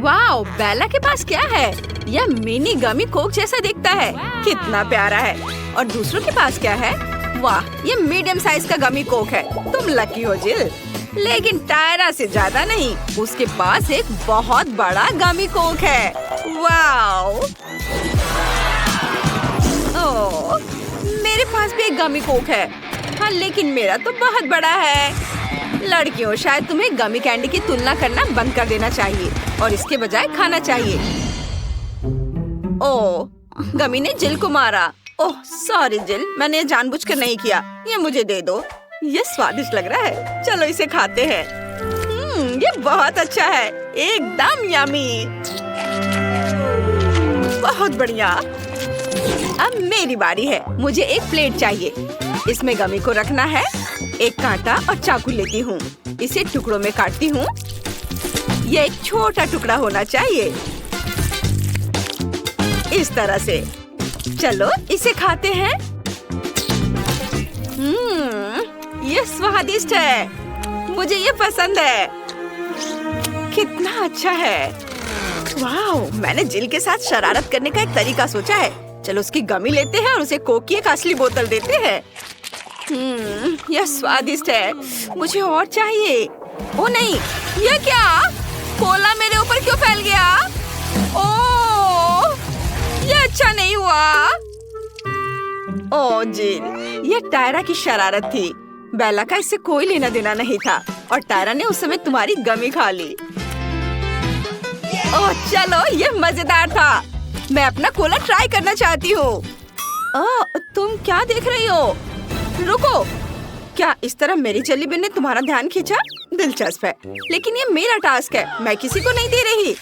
Wow, बेला के पास क्या है? यह मिनी गमी कोक जैसा दिखता है। कितना प्यारा है। और दूसरों के पास क्या है? वाह, ये मीडियम साइज का गमी कोक है। तुम लकी हो जिल। लेकिन टायरा से ज्यादा नहीं, उसके पास एक बहुत बड़ा गमी कोक है। वाओ, ओह, मेरे पास भी एक गमी कोक है। हाँ, लेकिन मेरा तो बहुत बड़ा है। लड़कियों, शायद तुम्हें गमी कैंडी की तुलना करना बंद कर देना चाहिए और इसके बजाय खाना चाहिए। ओह, गमी ने जिल को मारा। ओह सॉरी जिल, मैंने जानबूझकर नहीं किया। ये मुझे दे दो। ये स्वादिष्ट लग रहा है। चलो इसे खाते हैं। ये बहुत अच्छा है, एकदम यमी। बहुत बढ़िया। अब मेरी बारी है। मुझे एक प्लेट चाहिए। इसमें गमी को रखना है। एक कांटा और चाकू लेती हूँ। इसे टुकड़ों में काटती हूँ। ये एक छोटा टुकड़ा होना चाहिए, इस तरह से। चलो इसे खाते हैं। ये स्वादिष्ट है। मुझे ये पसंद है। कितना अच्छा है। वाह, मैंने जिल के साथ शरारत करने का एक तरीका सोचा है। चलो उसकी गमी लेते हैं और उसे कोक की एक असली बोतल देते हैं। यह स्वादिष्ट है। मुझे और चाहिए। ओ नहीं, यह क्या? कोला मेरे ऊपर क्यों फैल गया? ओह, यह अच्छा नहीं हुआ। ओह जिल, यह टायरा की शरारत थी। बेला का इससे कोई लेना देना नहीं था और टायरा ने उस समय तुम्हारी गमी खा ली। ओह चलो, यह मजेदार था। मैं अपना कोला ट्राई करना चाहती हूँ। तुम क्या देख रही हो? रुको, क्या इस तरह मेरी जेली बिन ने तुम्हारा ध्यान खींचा? दिलचस्प है, लेकिन ये मेरा टास्क है। मैं किसी को नहीं दे रही।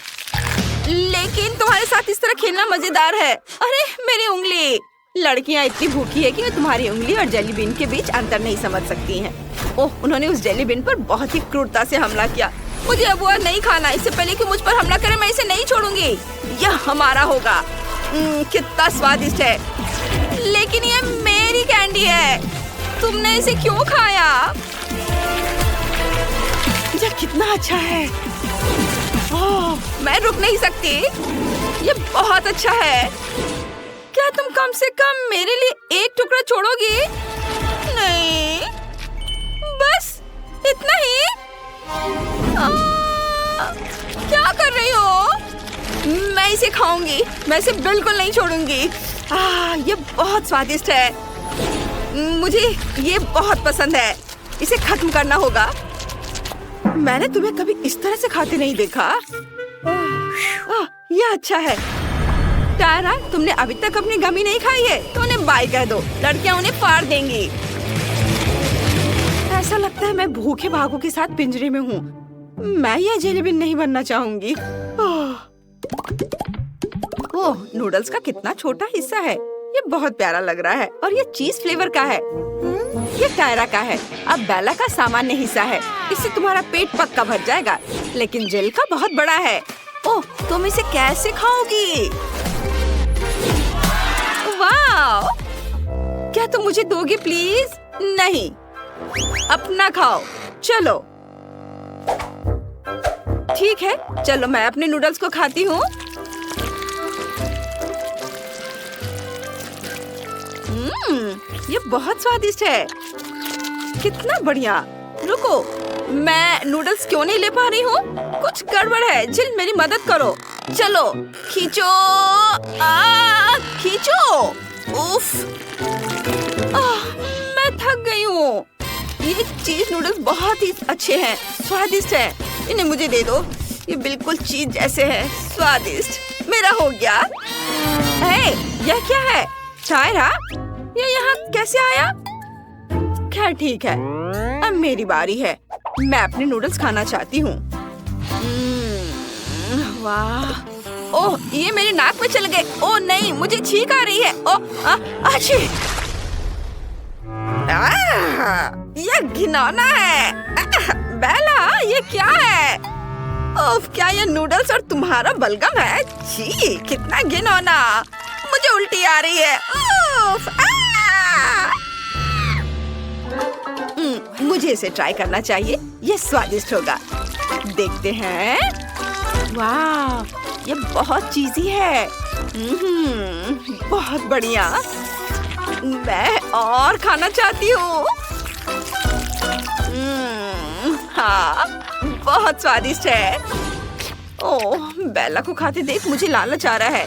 लेकिन तुम्हारे साथ इस तरह खेलना मजेदार है। अरे मेरी उंगली। लड़कियां इतनी भूखी है कि वे तुम्हारी उंगली और जेली बिन के बीच अंतर नहीं समझ सकती हैं। ओह, उन्होंने उस जेली बिन पर बहुत ही क्रूरता से हमला किया। मुझे अब वह नहीं खाना। इससे पहले कि मुझ पर हमला करे, मैं इसे नहीं छोड़ूंगी। यह हमारा होगा। कितना स्वादिष्ट है। लेकिन ये मेरी कैंडी है। तुमने इसे क्यों खाया? यह कितना अच्छा है। ओह, मैं रुक नहीं सकती। ये बहुत अच्छा है। क्या तुम कम से कम मेरे लिए एक टुकड़ा छोड़ोगी? नहीं, बस इतना ही। क्या कर रही हो? मैं इसे खाऊंगी। मैं इसे बिल्कुल नहीं छोड़ूंगी। ये बहुत स्वादिष्ट है। मुझे ये बहुत पसंद है। इसे खत्म करना होगा। मैंने तुम्हें कभी इस तरह से खाते नहीं देखा। यह अच्छा है। टायरा, तुमने अभी तक अपनी गमी नहीं खाई है तो उन्हें बाय कह दो। लड़कियां उन्हें फाड़ देंगी। ऐसा लगता है मैं भूखे भागों के साथ पिंजरे में हूँ। मैं यह जेली बिन नहीं बनना चाहूंगी। ओह, नूडल्स का कितना छोटा हिस्सा है। ये बहुत प्यारा लग रहा है और ये चीज फ्लेवर का है। ये टायरा का है। अब बेला का सामान्य हिस्सा है। इससे तुम्हारा पेट पक्का भर जाएगा। लेकिन जेल का बहुत बड़ा है। ओह, तुम इसे कैसे खाओगी? वाह, क्या तुम मुझे दोगे प्लीज? नहीं, अपना खाओ। चलो ठीक है, चलो मैं अपने नूडल्स को खाती हूँ। ये बहुत स्वादिष्ट है। कितना बढ़िया। रुको, मैं नूडल्स क्यों नहीं ले पा रही हूँ? कुछ गड़बड़ है। जिल, मेरी मदद करो। चलो खींचो। खींचो। उफ, मैं थक गई हूँ। ये चीज नूडल्स बहुत ही अच्छे हैं, स्वादिष्ट हैं। इन्हें मुझे दे दो। ये बिल्कुल चीज जैसे हैं, स्वादिष्ट। मेरा हो गया। यह क्या है? टायरा, ये यहाँ कैसे आया? खैर ठीक है, अब मेरी बारी है। मैं अपने नूडल्स खाना चाहती हूँ। वाह, ओह, ये मेरे नाक में चल गए। ओह नहीं, मुझे छींक आ रही है। ओह, अच्छी। ये घिनौना है। बेला, ये क्या है? ओह, क्या ये नूडल्स और तुम्हारा बलगम है? छी, कितना घिनौना। मुझे उल्टी आ रही है। उफ, मुझे इसे ट्राई करना चाहिए। ये स्वादिष्ट होगा। देखते हैं। वाह, ये बहुत चीज़ी है। बहुत बढ़िया। मैं और खाना चाहती हूँ। हाँ, बहुत स्वादिष्ट है। ओह, बेला को खाते देख मुझे लालच आ रहा है।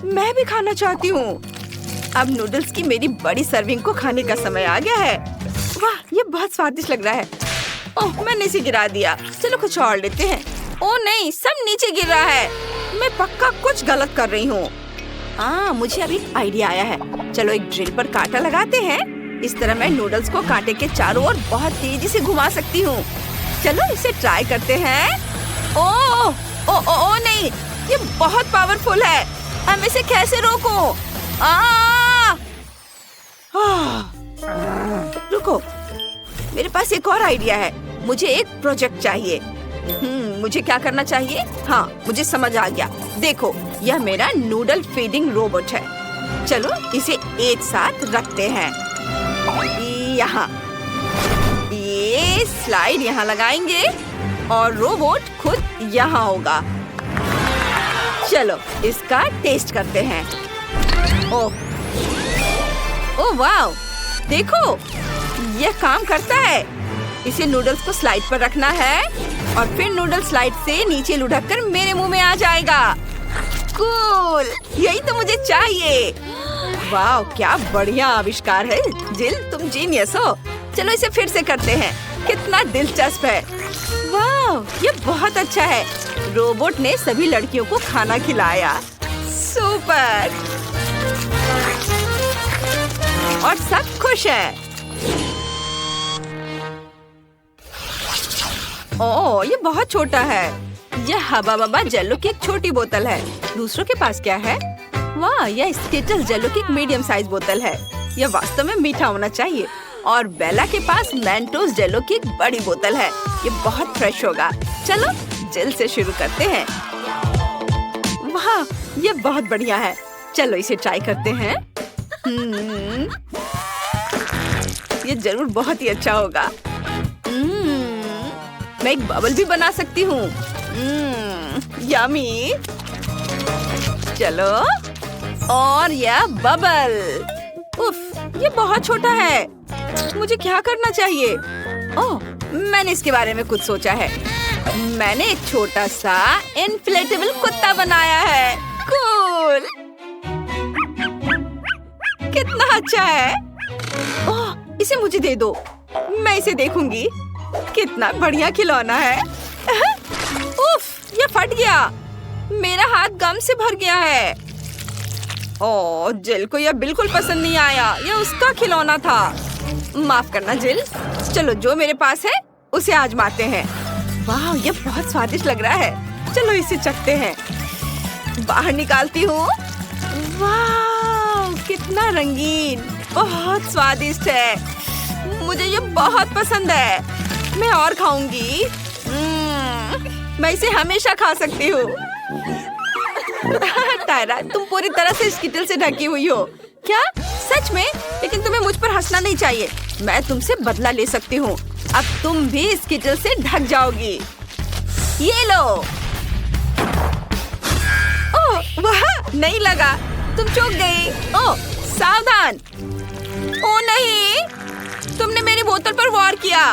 मैं भी खाना चाहती हूँ। अब नूडल्स की मेरी बड़ी सर्विंग को खाने का समय आ गया है। वाह, ये बहुत स्वादिष्ट लग रहा है। ओह, मैंने इसे गिरा दिया। चलो कुछ और लेते हैं। ओह नहीं, सब नीचे गिर रहा है। मैं पक्का कुछ गलत कर रही हूँ। मुझे अभी आइडिया आया है। चलो एक ड्रिल पर कांटा लगाते हैं। इस तरह मैं नूडल्स को कांटे के चारों ओर बहुत तेजी से घुमा सकती हूँ। चलो इसे ट्राई करते हैं। ओह ओह ओह नहीं, ये बहुत पावरफुल है। अब इसे कैसे रोकूं? रुको, मेरे पास एक और आइडिया है। मुझे एक प्रोजेक्ट चाहिए। मुझे क्या करना चाहिए? हाँ, मुझे समझ आ गया। देखो, यह मेरा नूडल फीडिंग रोबोट है। चलो इसे एक साथ रखते हैं। यहाँ ये स्लाइड यहाँ लगाएंगे और रोबोट खुद यहाँ होगा। चलो इसका टेस्ट करते हैं। ओह वाह, देखो यह काम करता है। इसे नूडल्स को स्लाइड पर रखना है और फिर नूडल स्लाइड से नीचे लुढ़क कर मेरे मुंह में आ जाएगा। कूल, यही तो मुझे चाहिए। वाह, क्या बढ़िया आविष्कार है। जिल, तुम जीनियस हो। चलो इसे फिर से करते हैं। कितना दिलचस्प है। वाह, ये बहुत अच्छा है। रोबोट ने सभी लड़कियों को खाना खिलाया। सुपर। और सब खुश हैं। ओह, ये बहुत छोटा है। यह हबा बबा जेलो की एक छोटी बोतल है। दूसरों के पास क्या है? वाह, यह स्किटल्स जेलो की एक मीडियम साइज बोतल है। यह वास्तव में मीठा होना चाहिए। और बेला के पास मेंटोस जेलो की एक बड़ी बोतल है। ये बहुत फ्रेश होगा। चलो जेल से शुरू करते हैं। वाह, ये बहुत बढ़िया है। चलो इसे ट्राई करते हैं। ये जरूर बहुत ही अच्छा होगा। मैं एक बबल भी बना सकती हूँ। यमी। चलो, और यह बबल। उफ, ये बहुत छोटा है। मुझे क्या करना चाहिए? ओह, मैंने इसके बारे में कुछ सोचा है। मैंने एक छोटा सा इन्फ्लेटेबल कुत्ता बनाया है। कूल, कितना अच्छा है। ओह, इसे मुझे दे दो। मैं इसे देखूंगी। कितना बढ़िया खिलौना है। उफ, ये फट गया। मेरा हाथ गम से भर गया है। ओह, जिल को यह बिल्कुल पसंद नहीं आया। यह उसका खिलौना था। माफ करना जिल। चलो जो मेरे पास है उसे आजमाते हैं। वाह, ये बहुत स्वादिष्ट लग रहा है। चलो इसे चखते हैं। बाहर निकालती हूँ। वाह, कितना रंगीन। बहुत स्वादिष्ट है। मुझे ये बहुत पसंद है। मैं और खाऊंगी। मैं इसे हमेशा खा सकती हूँ। टायरा, तुम पूरी तरह से स्किटल से ढकी हुई हो। क्या? सच में? लेकिन तुम्हें मुझ पर हंसना नहीं चाहिए। मैं तुमसे बदला ले सकती हूँ। अब तुम भी स्किटल से ढक जाओगी। ये लो। ओह वाह, नहीं लगा। तुम चूक गई। ओह सावधान। ओह नहीं, तुमने मेरी बोतल पर वार किया।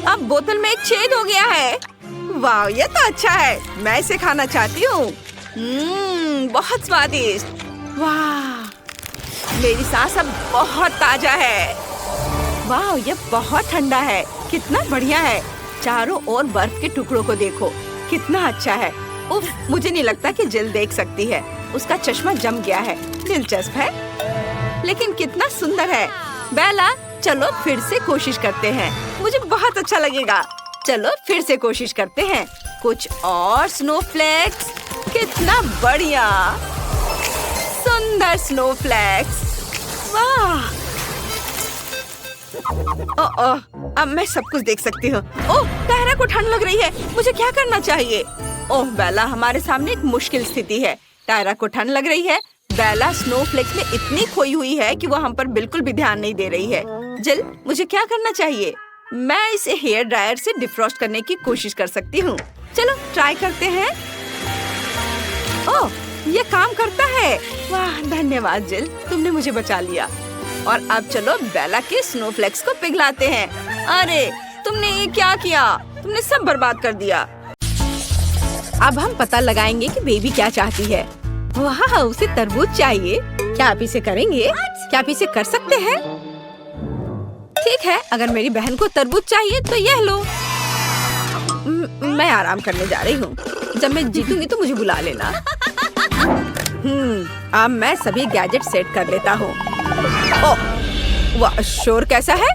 अब बोतल में एक छेद हो गया है। वाह, ये तो अच्छा है। मैं इसे खाना चाहती हूँ। बहुत स्वादिष्ट। वाह, मेरी सांस अब बहुत ताजा है। वाह, ये बहुत ठंडा है। कितना बढ़िया है। चारों ओर बर्फ के टुकड़ों को देखो, कितना अच्छा है। उफ, मुझे नहीं लगता कि जिल देख सकती है। उसका चश्मा जम गया है। दिलचस्प है, लेकिन कितना सुंदर है। बेला, चलो फिर से कोशिश करते हैं। मुझे बहुत अच्छा लगेगा। चलो फिर से कोशिश करते हैं। कुछ और स्नोफ्लेक्स। कितना बढ़िया, सुंदर स्नोफ्लेक्स। वाह। ओह, अब मैं सब कुछ देख सकती हूँ। ओह, टायरा को ठंड लग रही है। मुझे क्या करना चाहिए? ओह बेला, हमारे सामने एक मुश्किल स्थिति है। टायरा को ठंड लग रही है। बेला स्नोफ्लेक्स में इतनी खोई हुई है कि वो हम पर बिल्कुल भी ध्यान नहीं दे रही है। जिल, मुझे क्या करना चाहिए? मैं इसे हेयर ड्रायर से डिफ्रॉस्ट करने की कोशिश कर सकती हूँ। चलो ट्राई करते हैं। ओह, ये काम करता है। वाह, धन्यवाद जिल, तुमने मुझे बचा लिया। और अब चलो बेला के स्नोफ्लेक्स को पिघलाते हैं। अरे तुमने ये क्या किया? तुमने सब बर्बाद कर दिया। अब हम पता लगाएंगे कि बेबी क्या चाहती है। वाह, उसे तरबूज चाहिए। क्या आप इसे करेंगे? क्या आप इसे कर सकते हैं? ठीक है, अगर मेरी बहन को तरबूज चाहिए तो यह लो। मैं आराम करने जा रही हूँ। जब मैं जीतूंगी तो मुझे बुला लेना। अब मैं सभी गैजेट सेट कर लेता हूँ। ओह, वाह, शोर कैसा है?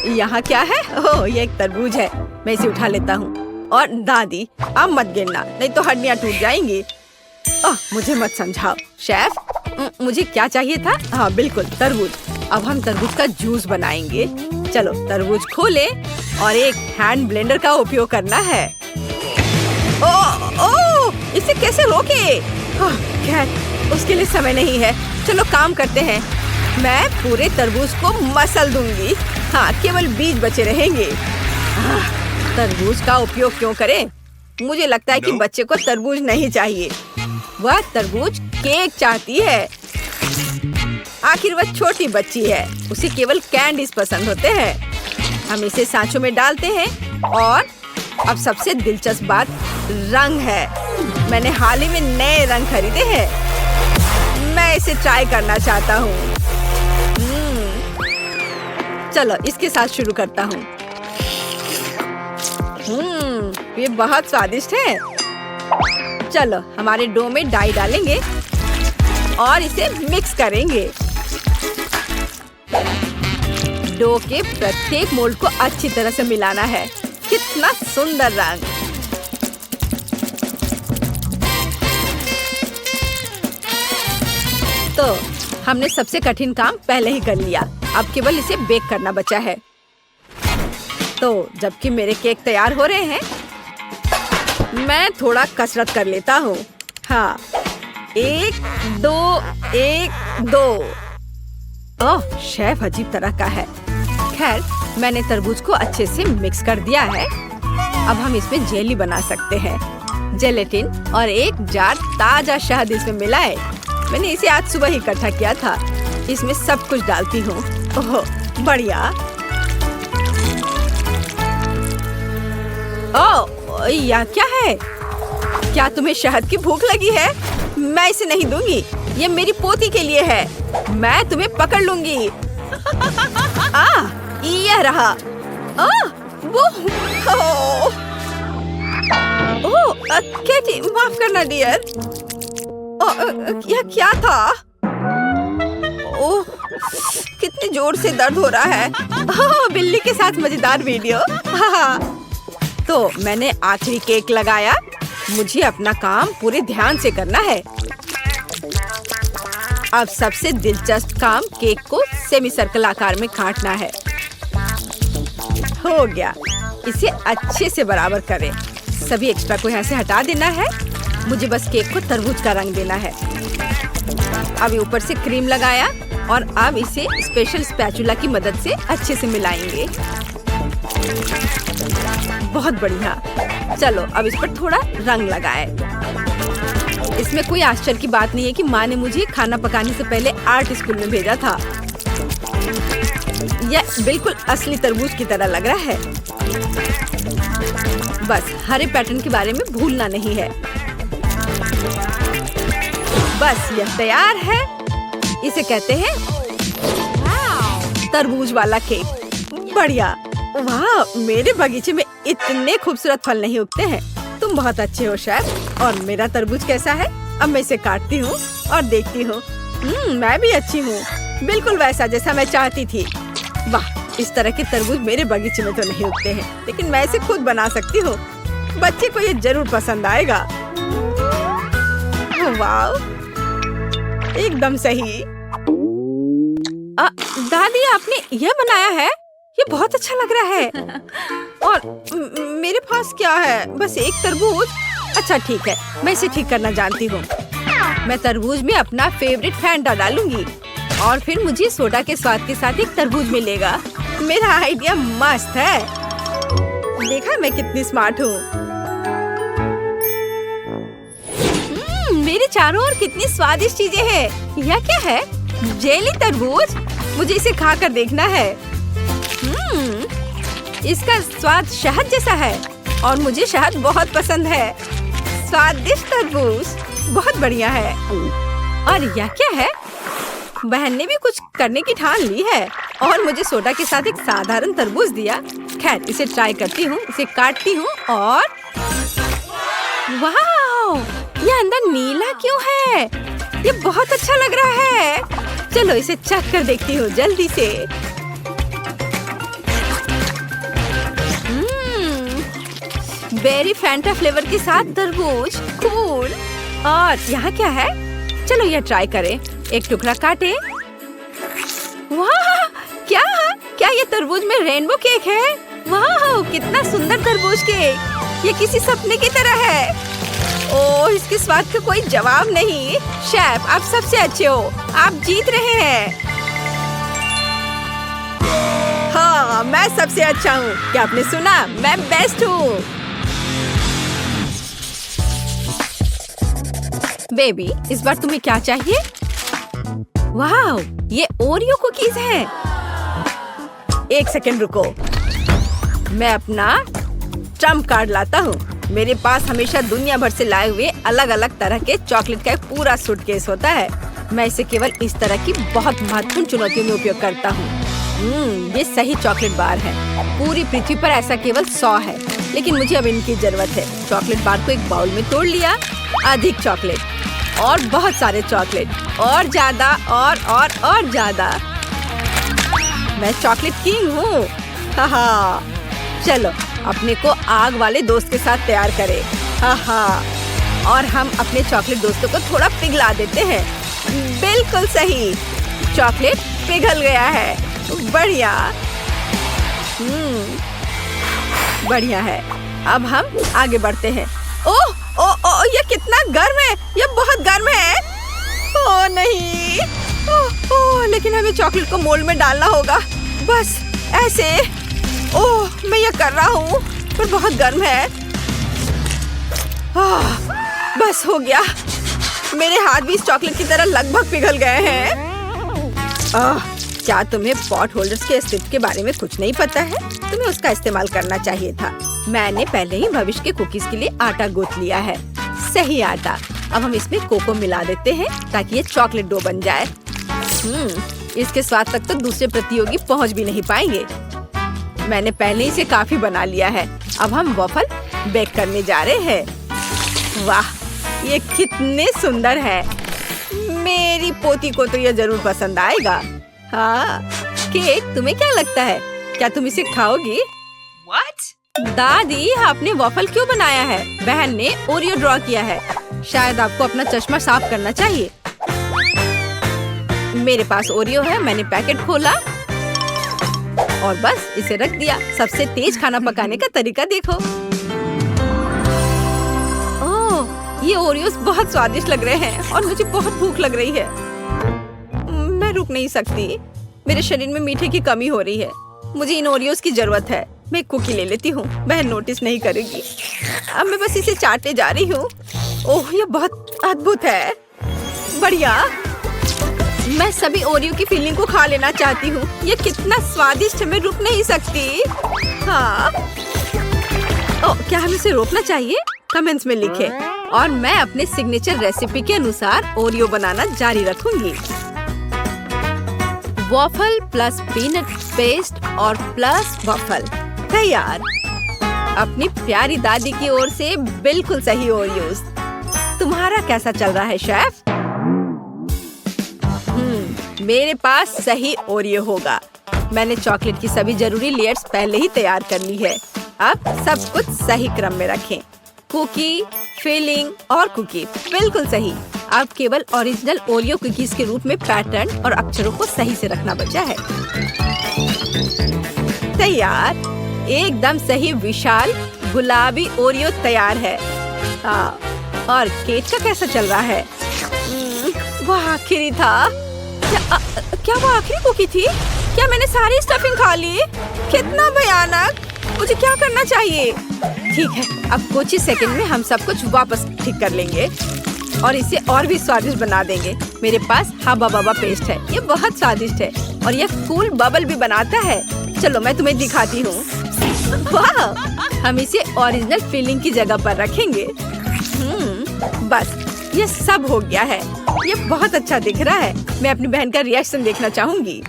यहाँ क्या है? ओह, ये एक तरबूज है। मैं इसे उठा लेता हूँ। और दादी, अब मत गिरना, नहीं तो हड्डियाँ टूट जाएंगी। मुझे मत समझाओ। शेफ, मुझे क्या चाहिए था? हाँ बिल्कुल, तरबूज। अब हम तरबूज का जूस बनाएंगे। चलो तरबूज खोले और एक हैंड ब्लेंडर का उपयोग करना है। ओह, इसे कैसे रोके? खैर, उसके लिए समय नहीं है। चलो काम करते हैं। मैं पूरे तरबूज को मसल दूंगी। हाँ, केवल बीज बचे रहेंगे। तरबूज का उपयोग क्यों करें? मुझे लगता है कि बच्चे को तरबूज नहीं चाहिए। वह तरबूज केक चाहती है। आखिर वह छोटी बच्ची है, उसे केवल कैंडीज पसंद होते हैं। हम इसे सांचों में डालते हैं। और अब सबसे दिलचस्प बात रंग है। मैंने हाल ही में नए रंग खरीदे हैं। मैं इसे ट्राई करना चाहता हूँ। चलो इसके साथ शुरू करता हूँ। ये बहुत स्वादिष्ट है। चलो हमारे डो में डाई डालेंगे और इसे मिक्स करेंगे। डो के प्रत्येक मोल्ड को अच्छी तरह से मिलाना है। कितना सुंदर रंग। तो हमने सबसे कठिन काम पहले ही कर लिया। अब केवल इसे बेक करना बचा है। तो जबकि मेरे केक तैयार हो रहे हैं, मैं थोड़ा कसरत कर लेता हूँ। हाँ, 1 2 1 2। ओह, शेफ अजीब तरह का है। खैर, मैंने तरबूज को अच्छे से मिक्स कर दिया है। अब हम इसमें जेली बना सकते हैं। जेलेटिन और एक जार ताजा शहद इसमें मिलाए। मैंने इसे आज सुबह ही इकट्ठा किया था। इसमें सब कुछ डालती हूँ। ओह, बढ़िया। ओह, यह क्या है? क्या तुम्हें शहद की भूख लगी है? मैं इसे नहीं दूंगी। ये मेरी पोती के लिए है। मैं तुम्हें पकड़ लूंगी। यह रहा। केटी, माफ करना डियर। यह क्या था? ओह, कितने जोर से दर्द हो रहा है। बिल्ली के साथ मजेदार वीडियो। तो मैंने आखिरी केक लगाया। मुझे अपना काम पूरे ध्यान से करना है। अब सबसे दिलचस्प काम केक को सेमी सर्कल आकार में काटना है। हो गया। इसे अच्छे से बराबर करें। सभी एक्स्ट्रा को यहाँ से हटा देना है। मुझे बस केक को तरबूज का रंग देना है। अब ऊपर से क्रीम लगाया और अब इसे स्पेशल स्पैचुला की मदद से अच्छे से मिलाएंगे। बहुत बढ़िया। चलो अब इस पर थोड़ा रंग लगाए। इसमें कोई आश्चर्य की बात नहीं है कि माँ ने मुझे खाना पकाने से पहले आर्ट स्कूल में भेजा था। यह बिल्कुल असली तरबूज की तरह लग रहा है। बस हरे पैटर्न के बारे में भूलना नहीं है। बस यह तैयार है। इसे कहते हैं तरबूज वाला केक। बढ़िया। वाह, मेरे बगीचे में इतने खूबसूरत फल नहीं उगते हैं। तुम बहुत अच्छे हो शेफ। और मेरा तरबूज कैसा है? अब मैं इसे काटती हूँ और देखती हूँ। मैं भी अच्छी हूँ, बिल्कुल वैसा जैसा मैं चाहती थी। वाह, इस तरह के तरबूज मेरे बगीचे में तो नहीं उगते हैं, लेकिन मैं इसे खुद बना सकती हूँ। बच्चे को ये जरूर पसंद आएगा। वाह, एकदम सही। दादी, आपने यह बनाया है? ये बहुत अच्छा लग रहा है। और मेरे पास क्या है? बस एक तरबूज। अच्छा ठीक है, मैं इसे ठीक करना जानती हूँ। मैं तरबूज में अपना फेवरेट फैंटा डालूंगी और फिर मुझे सोडा के स्वाद के साथ एक तरबूज मिलेगा। मेरा आइडिया मस्त है। देखा मैं कितनी स्मार्ट हूँ। मेरे चारों ओर कितनी स्वादिष्ट चीजें हैं। यह क्या है? जेली तरबूज। मुझे इसे खाकर देखना है। इसका स्वाद शहद जैसा है और मुझे शहद बहुत पसंद है। स्वादिष्ट तरबूज बहुत बढ़िया है। और यह क्या है? बहन ने भी कुछ करने की ठान ली है और मुझे सोडा के साथ एक साधारण तरबूज दिया। खैर, इसे ट्राई करती हूँ। इसे काटती हूँ और वाह! ये अंदर नीला क्यों है? ये बहुत अच्छा लग रहा है। चलो इसे चख कर देखती हूँ जल्दी से। बेरी फैंटा फ्लेवर के साथ तरबूज, कूल। और यहाँ क्या है? चलो यह ट्राई करें। एक टुकड़ा काटे। वाह! क्या ये तरबूज में रेनबो केक है? वाह! कितना सुंदर तरबूज केक। ये किसी सपने की तरह है। ओह, इसके स्वाद का कोई जवाब नहीं। शेफ, आप सबसे अच्छे हो। आप जीत रहे हैं। हाँ, मैं सबसे अच्छा हूँ। क्या आपने सुना? मैं बेस्ट हूँ। बेबी, इस बार तुम्हें क्या चाहिए? वाह, ये ओरियो कुकीज हैं। एक सेकंड रुको, मैं अपना ट्रम्प कार्ड लाता हूँ। मेरे पास हमेशा दुनिया भर से लाए हुए अलग अलग तरह के चॉकलेट का एक पूरा सूटकेस होता है। मैं इसे केवल इस तरह की बहुत महत्वपूर्ण चुनौतियों में उपयोग करता हूँ। ये सही चॉकलेट बार है। पूरी पृथ्वी पर ऐसा केवल 100 है, लेकिन मुझे अब इनकी जरूरत है। चॉकलेट बार को एक बाउल में तोड़ लिया। अधिक चॉकलेट और बहुत सारे चॉकलेट और ज्यादा और ज्यादा। मैं चॉकलेट किंग हूँ। हाँ, चलो अपने को आग वाले दोस्त के साथ तैयार करें। हाँ, और हम अपने चॉकलेट दोस्तों को थोड़ा पिघला देते हैं। बिल्कुल सही, चॉकलेट पिघल गया है। बढ़िया। बढ़िया है। अब हम आगे बढ़ते हैं। ओह, ये कितना गर्म है। ये बहुत गर्म है। ओह नहीं। ओह, लेकिन हमें चॉकलेट को मोल्ड में डालना होगा। बस ऐसे। ओह, मैं ये कर रहा हूँ, पर बहुत गर्म है। बस हो गया। मेरे हाथ भी इस चॉकलेट की तरह लगभग पिघल गए हैं। क्या तुम्हें पॉट होल्डर्स के अस्तित्व के बारे में कुछ नहीं पता है? तुम्हें उसका इस्तेमाल करना चाहिए था। मैंने पहले ही भविष्य के कुकीज के लिए आटा गूंथ लिया है। सही आटा। अब हम इसमें कोको मिला देते हैं ताकि ये चॉकलेट डो बन जाए। इसके स्वाद तक तो दूसरे प्रतियोगी पहुंच भी नहीं पाएंगे। मैंने पहले ही इसे काफी बना लिया है। अब हम वॉफल बेक करने जा रहे हैं। वाह, ये कितने सुंदर है। मेरी पोती को तो ये जरूर पसंद आएगा। हाँ, केक, तुम्हें क्या लगता है? क्या तुम इसे खाओगी? What? दादी, आपने वॉफल क्यों बनाया है? बहन ने ओरियो ड्रॉ किया है। शायद आपको अपना चश्मा साफ करना चाहिए। मेरे पास ओरियो है। मैंने पैकेट खोला और बस इसे रख दिया। सबसे तेज खाना पकाने का तरीका देखो। ओह, ये ओरियोस बहुत स्वादिष्ट लग रहे हैं और मुझे बहुत भूख लग रही है। मैं रुक नहीं सकती। मेरे शरीर में मीठे की कमी हो रही है। मुझे इन ओरियोस की जरूरत है। मैं एक कुकी ले लेती हूँ। बहन नोटिस नहीं करेगी। अब मैं बस इसे चाटने जा रही हूँ। ओह, ये बहुत अद्भुत है। बढ़िया। मैं सभी ओरियो की फीलिंग को खा लेना चाहती हूँ। ये कितना स्वादिष्ट है, मैं रुक नहीं सकती। हाँ। ओह, क्या हमें इसे रोकना चाहिए? कमेंट्स में लिखें। और मैं अपने सिग्नेचर रेसिपी के अनुसार ओरियो बनाना जारी रखूंगी। वॉफल प्लस पीनट पेस्ट और प्लस वॉफल तैयार। अपनी प्यारी दादी की ओर से बिल्कुल सही ओरियोस। तुम्हारा कैसा चल रहा है शेफ? मेरे पास सही ओरियो होगा। मैंने चॉकलेट की सभी जरूरी लेयर्स पहले ही तैयार कर ली है। अब सब कुछ सही क्रम में रखें। कुकी, फिलिंग और कुकी बिल्कुल सही। अब केवल ओरिजिनल ओरियो कुकीज के रूप में पैटर्न और अक्षरों को सही से रखना बचा है। तैयार। एकदम सही विशाल गुलाबी ओरियो तैयार है। और केक का कैसा चल रहा है? वह आखिरी था। क्या वो आखिरी कुकी थी? क्या मैंने सारी स्टफिंग खा ली? कितना भयानक। मुझे क्या करना चाहिए? ठीक है, अब कुछ ही सेकंड में हम सब कुछ वापस ठीक कर लेंगे। और इसे और भी स्वादिष्ट बना देंगे। मेरे पास हब्बा बब्बा पेस्ट है, ये बहुत स्वादिष्ट है और ये कूल बबल भी बनाता है। चलो मैं तुम्हें दिखाती हूँ। वाह, हम इसे ओरिजिनल फिलिंग की जगह पर रखेंगे। बस ये सब हो गया है। ये बहुत अच्छा दिख रहा है। मैं अपनी बहन का रिएक्शन देखना चाहूंगी।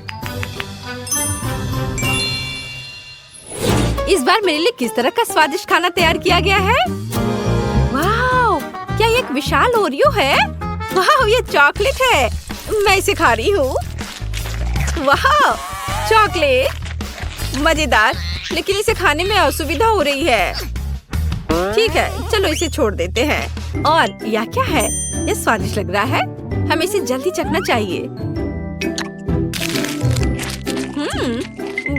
इस बार मेरे लिए किस तरह का स्वादिष्ट खाना तैयार किया गया है? वाह, क्या ये एक विशाल ओरियो है? वाह, ये चॉकलेट है। मैं इसे खा रही हूँ। वाह, चॉकलेट मजेदार, लेकिन इसे खाने में असुविधा हो रही है। ठीक है, चलो इसे छोड़ देते हैं। और यह क्या है? ये स्वादिष्ट लग रहा है। हमें इसे जल्दी चखना चाहिए।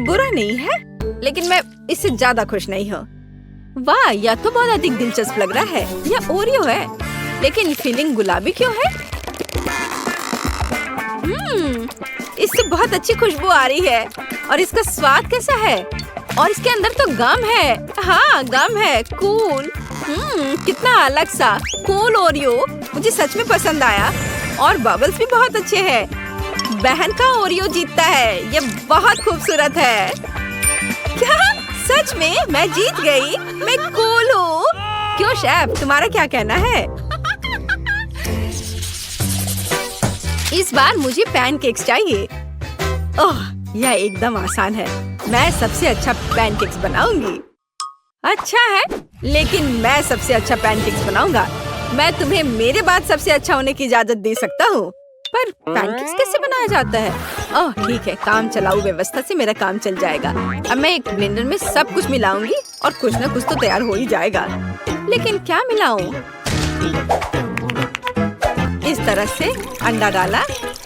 बुरा नहीं है, लेकिन मैं इससे ज्यादा खुश नहीं हूँ। वाह, यह तो बहुत अधिक दिलचस्प लग रहा है। यह ओरियो है, लेकिन फीलिंग गुलाबी क्यों है? इससे बहुत अच्छी खुशबू आ रही है। और इसका स्वाद कैसा है? और इसके अंदर तो गम है। हाँ, गम है। कूल। कितना अलग सा कूल ओरियो। मुझे सच में पसंद आया। और बबल्स भी बहुत अच्छे हैं। बहन का ओरियो जीतता है। ये बहुत खूबसूरत है। क्या सच में मैं जीत गई? मैं कूल हूँ। क्यों शेफ, तुम्हारा क्या कहना है? इस बार मुझे पैनकेक्स चाहिए। ओह, यह एकदम आसान है। मैं सबसे अच्छा पैनकेक्स बनाऊंगी। अच्छा है, लेकिन मैं सबसे अच्छा पैनकेक्स बनाऊंगा। मैं तुम्हें मेरे बाद सबसे अच्छा होने की इजाजत दे सकता हूँ, पर पैनकेक्स कैसे बनाया जाता है? ओह ठीक है, काम चलाऊ व्यवस्था से मेरा काम चल जाएगा। अब मैं एक ब्लेंडर में सब कुछ मिलाऊंगी और कुछ न कुछ तो तैयार हो ही जाएगा। लेकिन क्या मिलाऊं? इस तरह से अंडा डाला,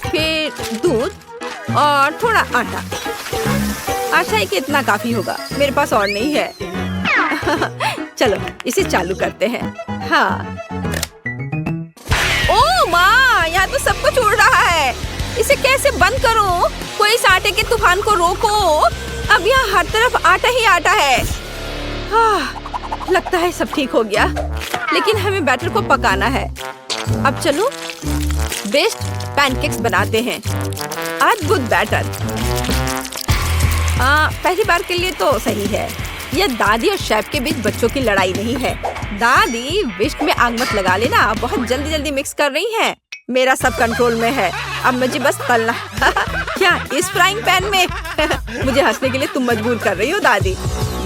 फिर दूध और थोड़ा आटा। आशा है कि इतना काफी होगा। मेरे पास और नहीं है। चलो इसे चालू करते हैं। हाँ। ओह माँ, यहाँ तो सब कुछ उड़ रहा है। इसे कैसे बंद करूं? कोई इस आटे के तूफान को रोको। अब यहाँ हर तरफ आटा ही आटा है। लगता है सब ठीक हो गया, लेकिन हमें बैटर को पकाना है। अब चलो बेस्ट पैनकेक्स बनाते हैं। अद्भुत बैटर। पहली बार के लिए तो सही है। यह दादी और शेफ के बीच बच्चों की लड़ाई नहीं है। दादी, विस्क में आग मत लगा लेना, बहुत जल्दी जल्दी मिक्स कर रही हैं। मेरा सब कंट्रोल में है। अब मुझे बस तलना। क्या इस फ्राइंग पैन में? मुझे हंसने के लिए तुम मजबूर कर रही हो दादी।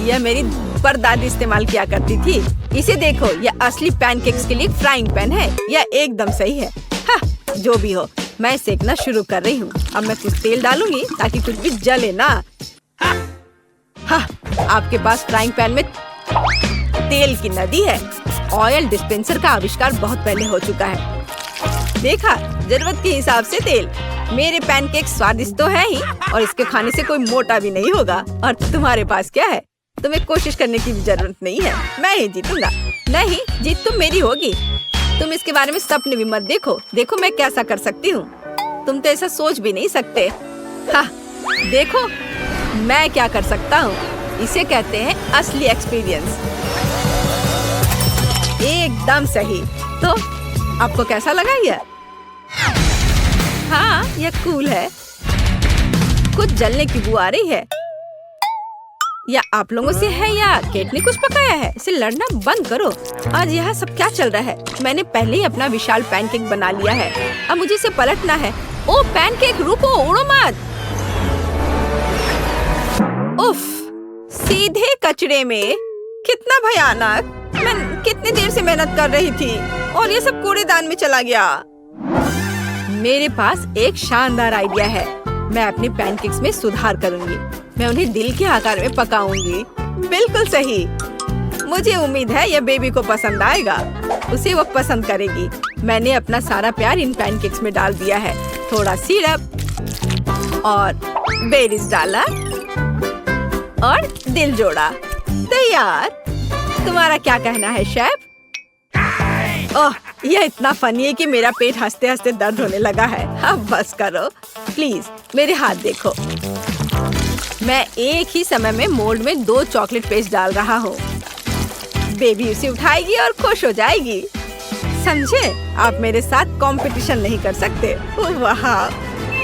यह मेरी परदादी इस्तेमाल किया करती थी। इसे देखो, यह असली पैनकेक्स के लिए फ्राइंग पैन है। यह एकदम सही है। जो भी हो, मैं सेकना शुरू कर रही हूँ। अब मैं कुछ तेल डालूंगी ताकि कुछ भी जले ना। आपके पास फ्राइंग पैन में तेल की नदी है। ऑयल डिस्पेंसर का आविष्कार बहुत पहले हो चुका है। देखा, जरूरत के हिसाब से तेल। मेरे पैनकेक स्वादिष्ट तो है ही, और इसके खाने से कोई मोटा भी नहीं होगा। और तुम्हारे पास क्या है? तुम्हें कोशिश करने की भी जरूरत नहीं है। मैं ही जीतूंगा। नहीं, जीत तुम मेरी होगी। तुम इसके बारे में सपने भी मत देखो। देखो मैं कैसा कर सकती हूँ। तुम तो ऐसा सोच भी नहीं सकते। देखो मैं क्या कर सकता हूँ। इसे कहते हैं असली एक्सपीरियंस। एकदम सही। तो आपको कैसा लगा यह? हाँ, यह कूल है। कुछ जलने की बू आ रही है। या आप लोगों से है या केट ने कुछ पकाया है? इसे लड़ना बंद करो। आज यहाँ सब क्या चल रहा है? मैंने पहले ही अपना विशाल पैनकेक बना लिया है। अब मुझे इसे पलटना है। ओ पैनकेक, रुको, उड़ो मत। उफ, सीधे कचरे में। कितना भयानक। मैं कितनी देर से मेहनत कर रही थी और ये सब कूड़ेदान में चला गया। मेरे पास एक शानदार आइडिया है। मैं अपने पैनकेक्स में सुधार करूंगी। मैं उन्हें दिल के आकार में पकाऊंगी। बिल्कुल सही। मुझे उम्मीद है यह बेबी को पसंद आएगा। उसे वो पसंद करेगी। मैंने अपना सारा प्यार इन पैनकेक्स में डाल दिया है। थोड़ा सिरप और बेरीज डाला और दिल जोड़ा। तैयार। तुम्हारा क्या कहना है शेफ? ओह, यह इतना फनी है कि मेरा पेट हंसते हंसते दर्द होने लगा है। अब बस करो प्लीज, मेरे हाथ देखो। मैं एक ही समय में मोल्ड में 2 चॉकलेट पेस्ट डाल रहा हूँ। बेबी उसे उठाएगी और खुश हो जाएगी। समझे? आप मेरे साथ कंपटीशन नहीं कर सकते। वाह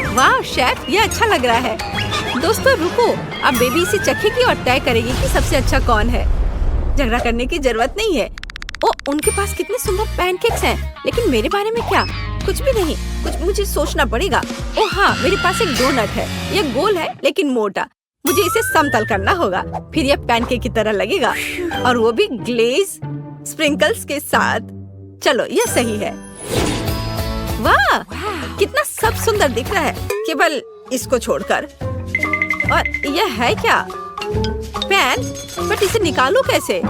वाह शेफ, ये अच्छा लग रहा है। दोस्तों रुको, अब बेबी इसे चखेगी और तय करेगी कि सबसे अच्छा कौन है। झगड़ा करने की जरूरत नहीं है। ओ, उनके पास कितने सुंदर पैनकेक्स हैं, लेकिन मेरे बारे में क्या? कुछ भी नहीं, कुछ मुझे सोचना पड़ेगा। ओ हाँ, मेरे पास एक डोनट है। ये गोल है लेकिन मोटा। मुझे इसे समतल करना होगा, फिर ये पैनकेक की तरह लगेगा, और वो भी ग्लेज स्प्रिंकल्स के साथ। चलो, ये सही है। वाह, कितना सब सुंदर दिख रहा है, केवल इसको छोड़कर। और यह है क्या? पैन, बट इसे निकालूं कैसे?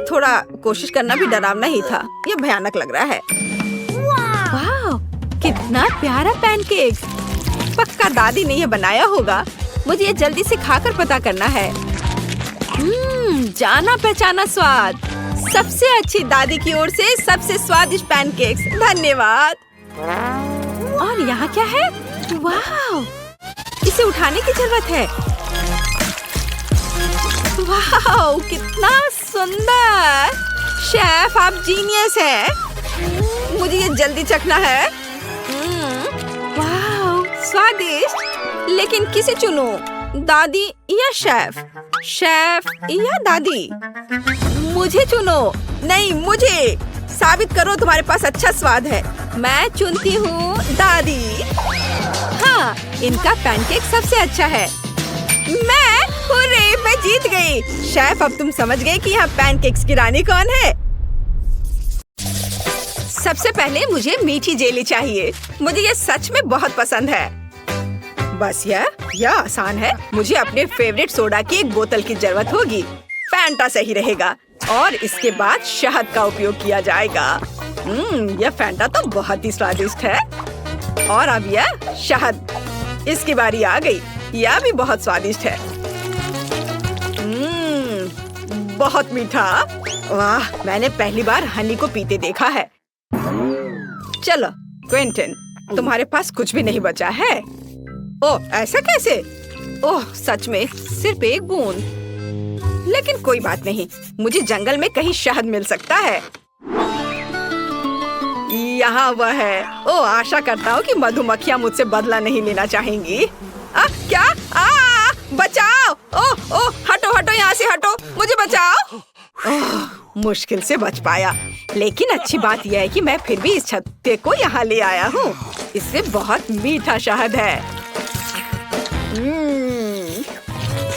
थोड़ा कोशिश करना भी डरावना ही था। यह भयानक लग रहा है। वाह, कितना प्यारा पैनकेक। पक्का दादी ने यह बनाया होगा। मुझे ये जल्दी से खाकर पता करना है। जाना पहचाना स्वाद। सबसे अच्छी दादी की ओर से सबसे स्वादिष्ट पैनकेक्स। धन्यवाद। और यहाँ क्या है? वाह, इसे उठाने की जरूरत है। वाह, कितना सुंदर। शेफ, आप जीनियस हैं। मुझे ये जल्दी चखना है। वाह, स्वादिष्ट। लेकिन किसे चुनूं? दादी या शेफ? शेफ या दादी? मुझे चुनो। नहीं, मुझे। साबित करो तुम्हारे पास अच्छा स्वाद है। मैं चुनती हूँ दादी। हाँ, इनका पैनकेक सबसे अच्छा है। मैं जीत गई। शेफ, अब तुम समझ गए कि यहाँ पैनकेक्स की रानी कौन है? सबसे पहले मुझे मीठी जेली चाहिए। मुझे ये सच में बहुत पसंद है। बस यह आसान है। मुझे अपने फेवरेट सोडा की एक बोतल की जरूरत होगी। फैंटा सही रहेगा, और इसके बाद शहद का उपयोग किया जाएगा। यह फैंटा तो बहुत ही स्वादिष्ट है। और अब यह शहद, इसकी बारी आ गई। यह भी बहुत स्वादिष्ट है। बहुत मीठा। वाह, मैंने पहली बार हनी को पीते देखा है। चलो क्विंटन, तुम्हारे पास कुछ भी नहीं बचा है। ओह, ऐसा कैसे? ओह, सच में सिर्फ एक बूंद। लेकिन कोई बात नहीं, मुझे जंगल में कहीं शहद मिल सकता है। यहाँ वह है। ओह, आशा करता हूँ कि मधुमक्खियाँ मुझसे बदला नहीं लेना चाहेंगी। क्या? बचाओ! ओह ओह, हटो हटो, यहाँ से हटो, मुझे बचाओ। मुश्किल से बच पाया, लेकिन अच्छी बात यह है कि मैं फिर भी इस छत्ते को यहाँ ले आया हूँ। इससे बहुत मीठा शहद है।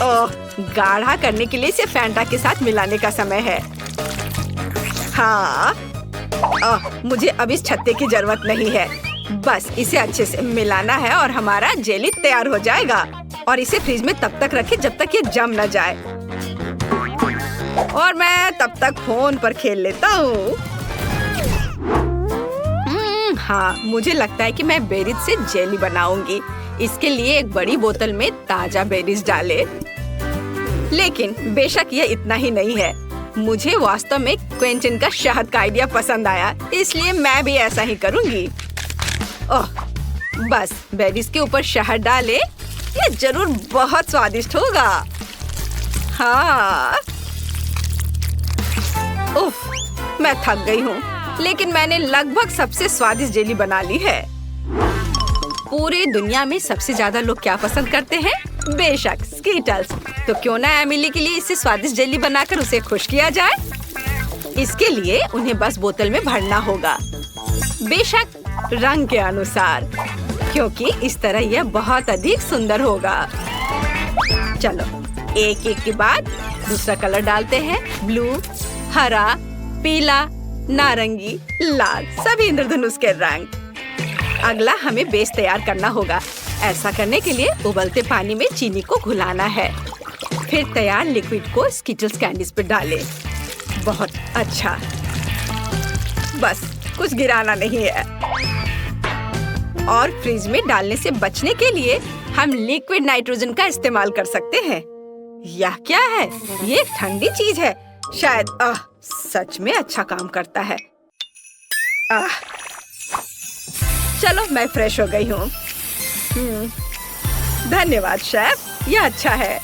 ओह, गाढ़ा करने के लिए इसे फैंटा के साथ मिलाने का समय है। हाँ, मुझे अब इस छत्ते की जरूरत नहीं है। बस इसे अच्छे से मिलाना है और हमारा जेली तैयार हो जाएगा। और इसे फ्रिज में तब तक रखें जब तक ये जम न जाए। और मैं तब तक फोन पर खेल लेता हूँ। हाँ, मुझे लगता है कि मैं बेरीज से जेली बनाऊंगी। इसके लिए एक बड़ी बोतल में ताजा बेरीज डाले। लेकिन बेशक ये इतना ही नहीं है। मुझे वास्तव में क्विंटन का शहद का आइडिया पसंद आया, इसलिए मैं भी ऐसा ही करूंगी। ओह, बस बेरीज के ऊपर शहद डाले। ये जरूर बहुत स्वादिष्ट होगा। हाँ। उफ, मैं थक गई हूँ, लेकिन मैंने लगभग सबसे स्वादिष्ट जेली बना ली है। पूरी दुनिया में सबसे ज्यादा लोग क्या पसंद करते हैं? बेशक स्कीटल्स। तो क्यों ना एमिली के लिए इससे स्वादिष्ट जेली बनाकर उसे खुश किया जाए। इसके लिए उन्हें बस बोतल में भरना होगा, बेशक रंग के अनुसार, क्योंकि इस तरह यह बहुत अधिक सुंदर होगा। चलो, एक एक के बाद दूसरा कलर डालते हैं। ब्लू, हरा, पीला, नारंगी, लाल, सभी इंद्रधनुष के रंग। अगला हमें बेस तैयार करना होगा। ऐसा करने के लिए उबलते पानी में चीनी को घुलाना है। फिर तैयार लिक्विड को स्किटल्स कैंडीज पे डालें। बहुत अच्छा, बस कुछ गिराना नहीं है। और फ्रिज में डालने से बचने के लिए हम लिक्विड नाइट्रोजन का इस्तेमाल कर सकते हैं। यह क्या है? ये एक ठंडी चीज है, शायद। सच में अच्छा काम करता है। चलो, मैं फ्रेश हो गई हूँ। धन्यवाद शेफ, यह अच्छा है।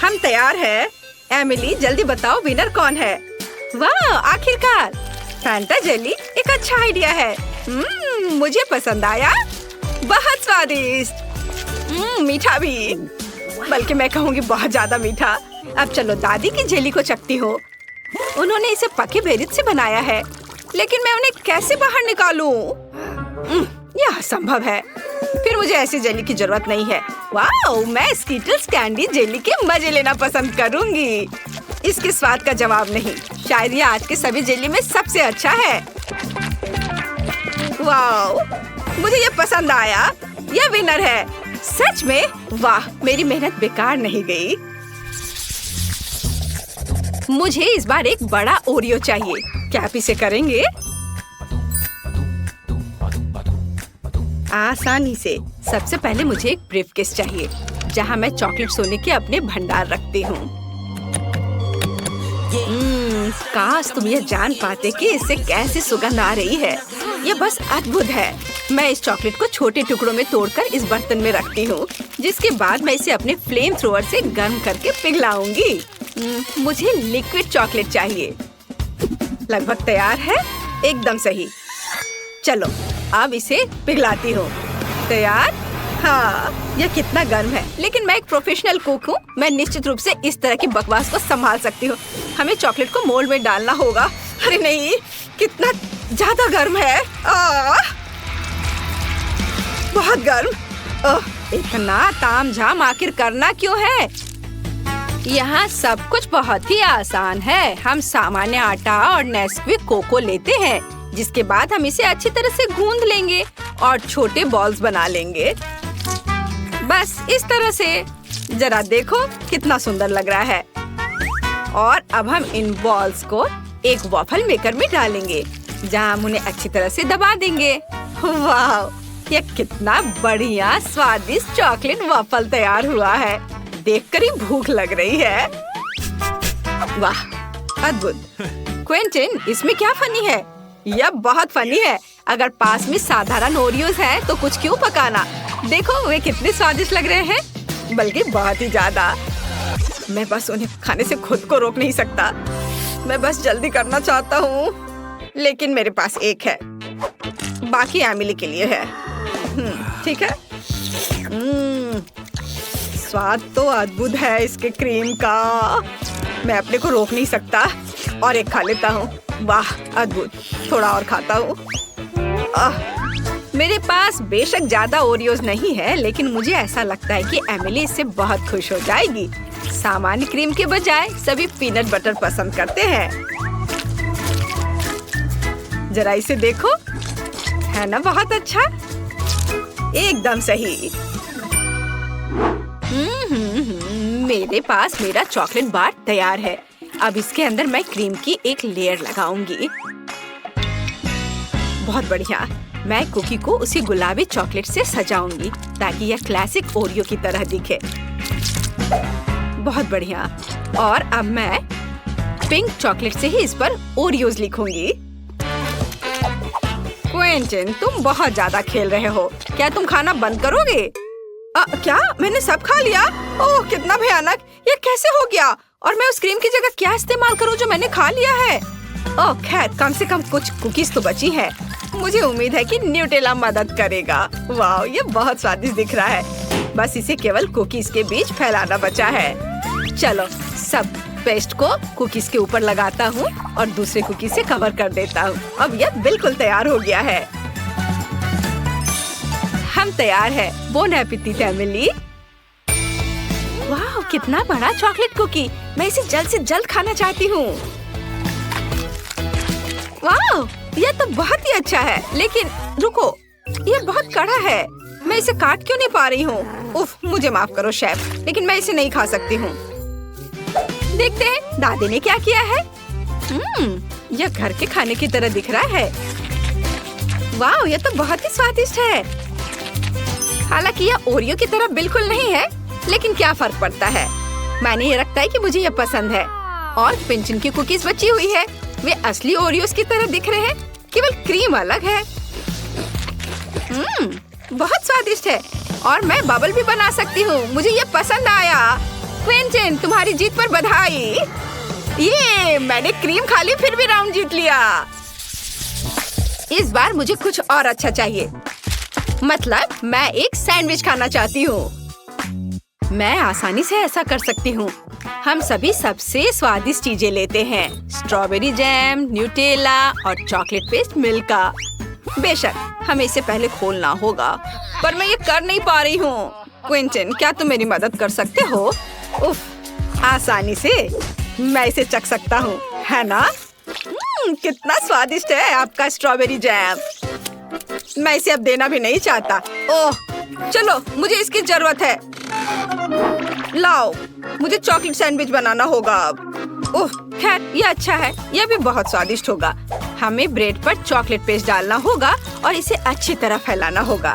हम तैयार हैं। एमिली, जल्दी बताओ विनर कौन है? वाह, आखिरकार फैंटा जेली एक अच्छा आइडिया है। मुझे पसंद आया, बहुत स्वादिष्ट। मीठा भी, बल्कि मैं कहूँगी बहुत ज्यादा मीठा। अब चलो दादी की जेली को चखती हो। उन्होंने इसे पके बेरीज से बनाया है, लेकिन मैं उन्हें कैसे बाहर निकालूं? यह असंभव है। फिर मुझे ऐसी जेली की जरूरत नहीं है। वाह, मैं स्कीटल्स कैंडी जेली के मजे लेना पसंद करूंगी। इसके स्वाद का जवाब नहीं। शायद ये आज के सभी जेली में सबसे अच्छा है। वाह, मुझे ये पसंद आया। ये विनर है सच में। वाह, मेरी मेहनत बेकार नहीं गई। मुझे इस बार एक बड़ा ओरियो चाहिए। क्या आप इसे करेंगे? आसानी से। सबसे पहले मुझे एक ब्रीफकेस चाहिए, जहां मैं चॉकलेट सोने के अपने भंडार रखती हूँ। काश तुम ये जान पाते कि इससे कैसी सुगंध आ रही है। ये बस अद्भुत है। मैं इस चॉकलेट को छोटे टुकड़ों में तोड़कर इस बर्तन में रखती हूँ, जिसके बाद मैं इसे अपने फ्लेम थ्रोअर से गर्म करके पिघलाऊंगी। मुझे लिक्विड चॉकलेट चाहिए। लगभग तैयार है, एकदम सही। चलो अब इसे पिघलाती हूँ। तैयार? हाँ, यह कितना गर्म है। लेकिन मैं एक प्रोफेशनल कुक हूँ। मैं निश्चित रूप से इस तरह की बकवास को संभाल सकती हूँ। हमें चॉकलेट को मोल्ड में डालना होगा। अरे नहीं, कितना ज्यादा गर्म है। बहुत गर्म। इतना तामझाम आखिर करना क्यों है? यहाँ सब कुछ बहुत ही आसान है। हम सामान्य आटा और नेस्क्विक कोको लेते हैं, जिसके बाद हम इसे अच्छी तरह से गूंद लेंगे और छोटे बॉल्स बना लेंगे। बस इस तरह से। जरा देखो कितना सुंदर लग रहा है। और अब हम इन बॉल्स को एक वॉफल मेकर में डालेंगे, जहां हम उन्हें अच्छी तरह से दबा देंगे। वाह, यह कितना बढ़िया स्वादिष्ट चॉकलेट वॉफल तैयार हुआ है। देखकर ही भूख लग रही है। वाह, अद्भुत। क्विंटन, इसमें क्या फनी है? यह बहुत फनी है। अगर पास में साधारण ओरियोज हैं, तो कुछ क्यों पकाना? देखो वे कितने स्वादिष्ट लग रहे हैं, बल्कि बहुत ही ज्यादा। मैं बस उन्हें खाने से खुद को रोक नहीं सकता। मैं बस जल्दी करना चाहता हूँ, लेकिन मेरे पास एक है, बाकी एमिली के लिए है। ठीक है। स्वाद तो अद्भुत है इसके क्रीम का। मैं अपने को रोक नहीं सकता और एक खा लेता हूँ। वाह, अद्भुत। थोड़ा और खाता हूँ। मेरे पास बेशक ज्यादा ओरियोज नहीं है, लेकिन मुझे ऐसा लगता है कि एमिली इससे बहुत खुश हो जाएगी। सामान्य क्रीम के बजाय सभी पीनट बटर पसंद करते हैं। जरा इसे देखो, है ना बहुत अच्छा? एकदम सही। मेरे पास मेरा चॉकलेट बार तैयार है। अब इसके अंदर मैं क्रीम की एक लेयर लगाऊंगी। बहुत बढ़िया। मैं कुकी को उसी गुलाबी चॉकलेट से सजाऊंगी, ताकि यह क्लासिक ओरियो की तरह दिखे। बहुत बढ़िया। और अब मैं पिंक चॉकलेट से ही इस पर ओरियोज लिखूंगी। क्विंटन, तुम बहुत ज्यादा खेल रहे हो। क्या तुम खाना बंद करोगे? क्या मैंने सब खा लिया? ओह, कितना भयानक। ये कैसे हो गया? और मैं उस क्रीम की जगह क्या इस्तेमाल करूं जो मैंने खा लिया है? ओह खैर, कम से कम कुछ कुकीज तो बची हैं। मुझे उम्मीद है कि न्यूटेला मदद करेगा। वाह, ये बहुत स्वादिष्ट दिख रहा है। बस इसे केवल कुकीज के बीच फैलाना बचा है। चलो, सब पेस्ट को कुकीज के ऊपर लगाता हूँ और दूसरे कुकीज से कवर कर देता हूँ। अब यह बिल्कुल तैयार हो गया है। हम तैयार है। Bone appétit Emily. वाह, कितना बड़ा चॉकलेट कुकी। मैं इसे जल्द से जल्द खाना चाहती हूँ। वाह, यह तो बहुत ही अच्छा है। लेकिन रुको, यह बहुत कड़ा है। मैं इसे काट क्यों नहीं पा रही हूँ? उफ, मुझे माफ करो शेफ, लेकिन मैं इसे नहीं खा सकती हूँ। देखते हैं दादी ने क्या किया है। यह घर के खाने की तरह दिख रहा है। वाह, यह तो बहुत ही स्वादिष्ट है। हालांकि यह ओरियो की तरह बिल्कुल नहीं है, लेकिन क्या फर्क पड़ता है। मैंने ये रखता है कि मुझे यह पसंद है। और पिंचन की कुकीज बची हुई है। वे असली ओरियोस की तरह दिख रहे हैं, केवल क्रीम अलग है। बहुत स्वादिष्ट है। और मैं बबल भी बना सकती हूँ। मुझे ये पसंद आया। क्विंटन, तुम्हारी जीत पर बधाई। ये मैंने क्रीम खा ली फिर भी राउंड जीत लिया। इस बार मुझे कुछ और अच्छा चाहिए। मतलब मैं एक सैंडविच खाना चाहती हूँ। मैं आसानी से ऐसा कर सकती हूँ। हम सभी सबसे स्वादिष्ट चीजें लेते हैं, स्ट्रॉबेरी जैम, न्यूटेला और चॉकलेट पेस्ट मिल्का। बेशक हमें इसे पहले खोलना होगा, पर मैं ये कर नहीं पा रही हूँ। क्विंटन, क्या तुम मेरी मदद कर सकते हो? उफ, आसानी से मैं इसे चख सकता हूँ, है ना? कितना स्वादिष्ट है आपका स्ट्रॉबेरी जैम। मैं इसे अब देना भी नहीं चाहता। ओह, चलो मुझे इसकी जरूरत है। लाओ, मुझे चॉकलेट सैंडविच बनाना होगा अब। ओह, खैर ये अच्छा है, यह भी बहुत स्वादिष्ट होगा। हमें ब्रेड पर चॉकलेट पेस्ट डालना होगा और इसे अच्छी तरह फैलाना होगा।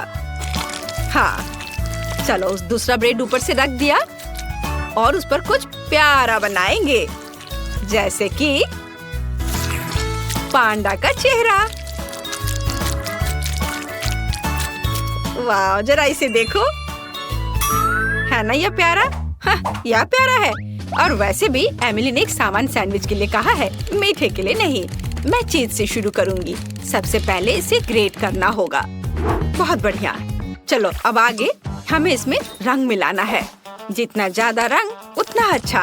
हाँ, चलो उस दूसरा ब्रेड ऊपर से रख दिया और उस पर कुछ प्यारा बनाएंगे, जैसे कि पांडा का चेहरा। वाह, जरा इसे देखो, है ना यह प्यारा? हाँ, यह प्यारा है। और वैसे भी एमिली ने एक सामान सैंडविच के लिए कहा है, मीठे के लिए नहीं। मैं चीज से शुरू करूंगी। सबसे पहले इसे ग्रेट करना होगा। बहुत बढ़िया। चलो अब आगे हमें इसमें रंग मिलाना है। जितना ज्यादा रंग उतना अच्छा।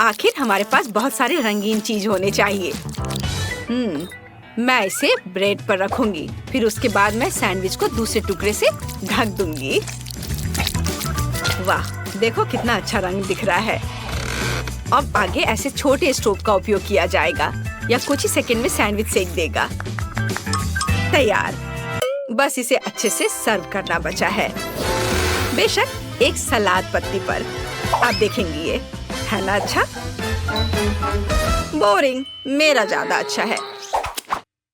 आखिर हमारे पास बहुत सारे रंगीन चीज होने चाहिए। मैं इसे ब्रेड पर रखूंगी। फिर उसके बाद मैं सैंडविच को दूसरे टुकड़े से ढक दूंगी। वाह, देखो कितना अच्छा रंग दिख रहा है। अब आगे ऐसे छोटे स्टोव का उपयोग किया जाएगा, या कुछ ही सेकंड में सैंडविच सेक देगा। तैयार। बस इसे अच्छे से सर्व करना बचा है। बेशक एक सलाद पत्ती पर। आप देखेंगे ये, है ना अच्छा? बोरिंग, मेरा ज्यादा अच्छा है।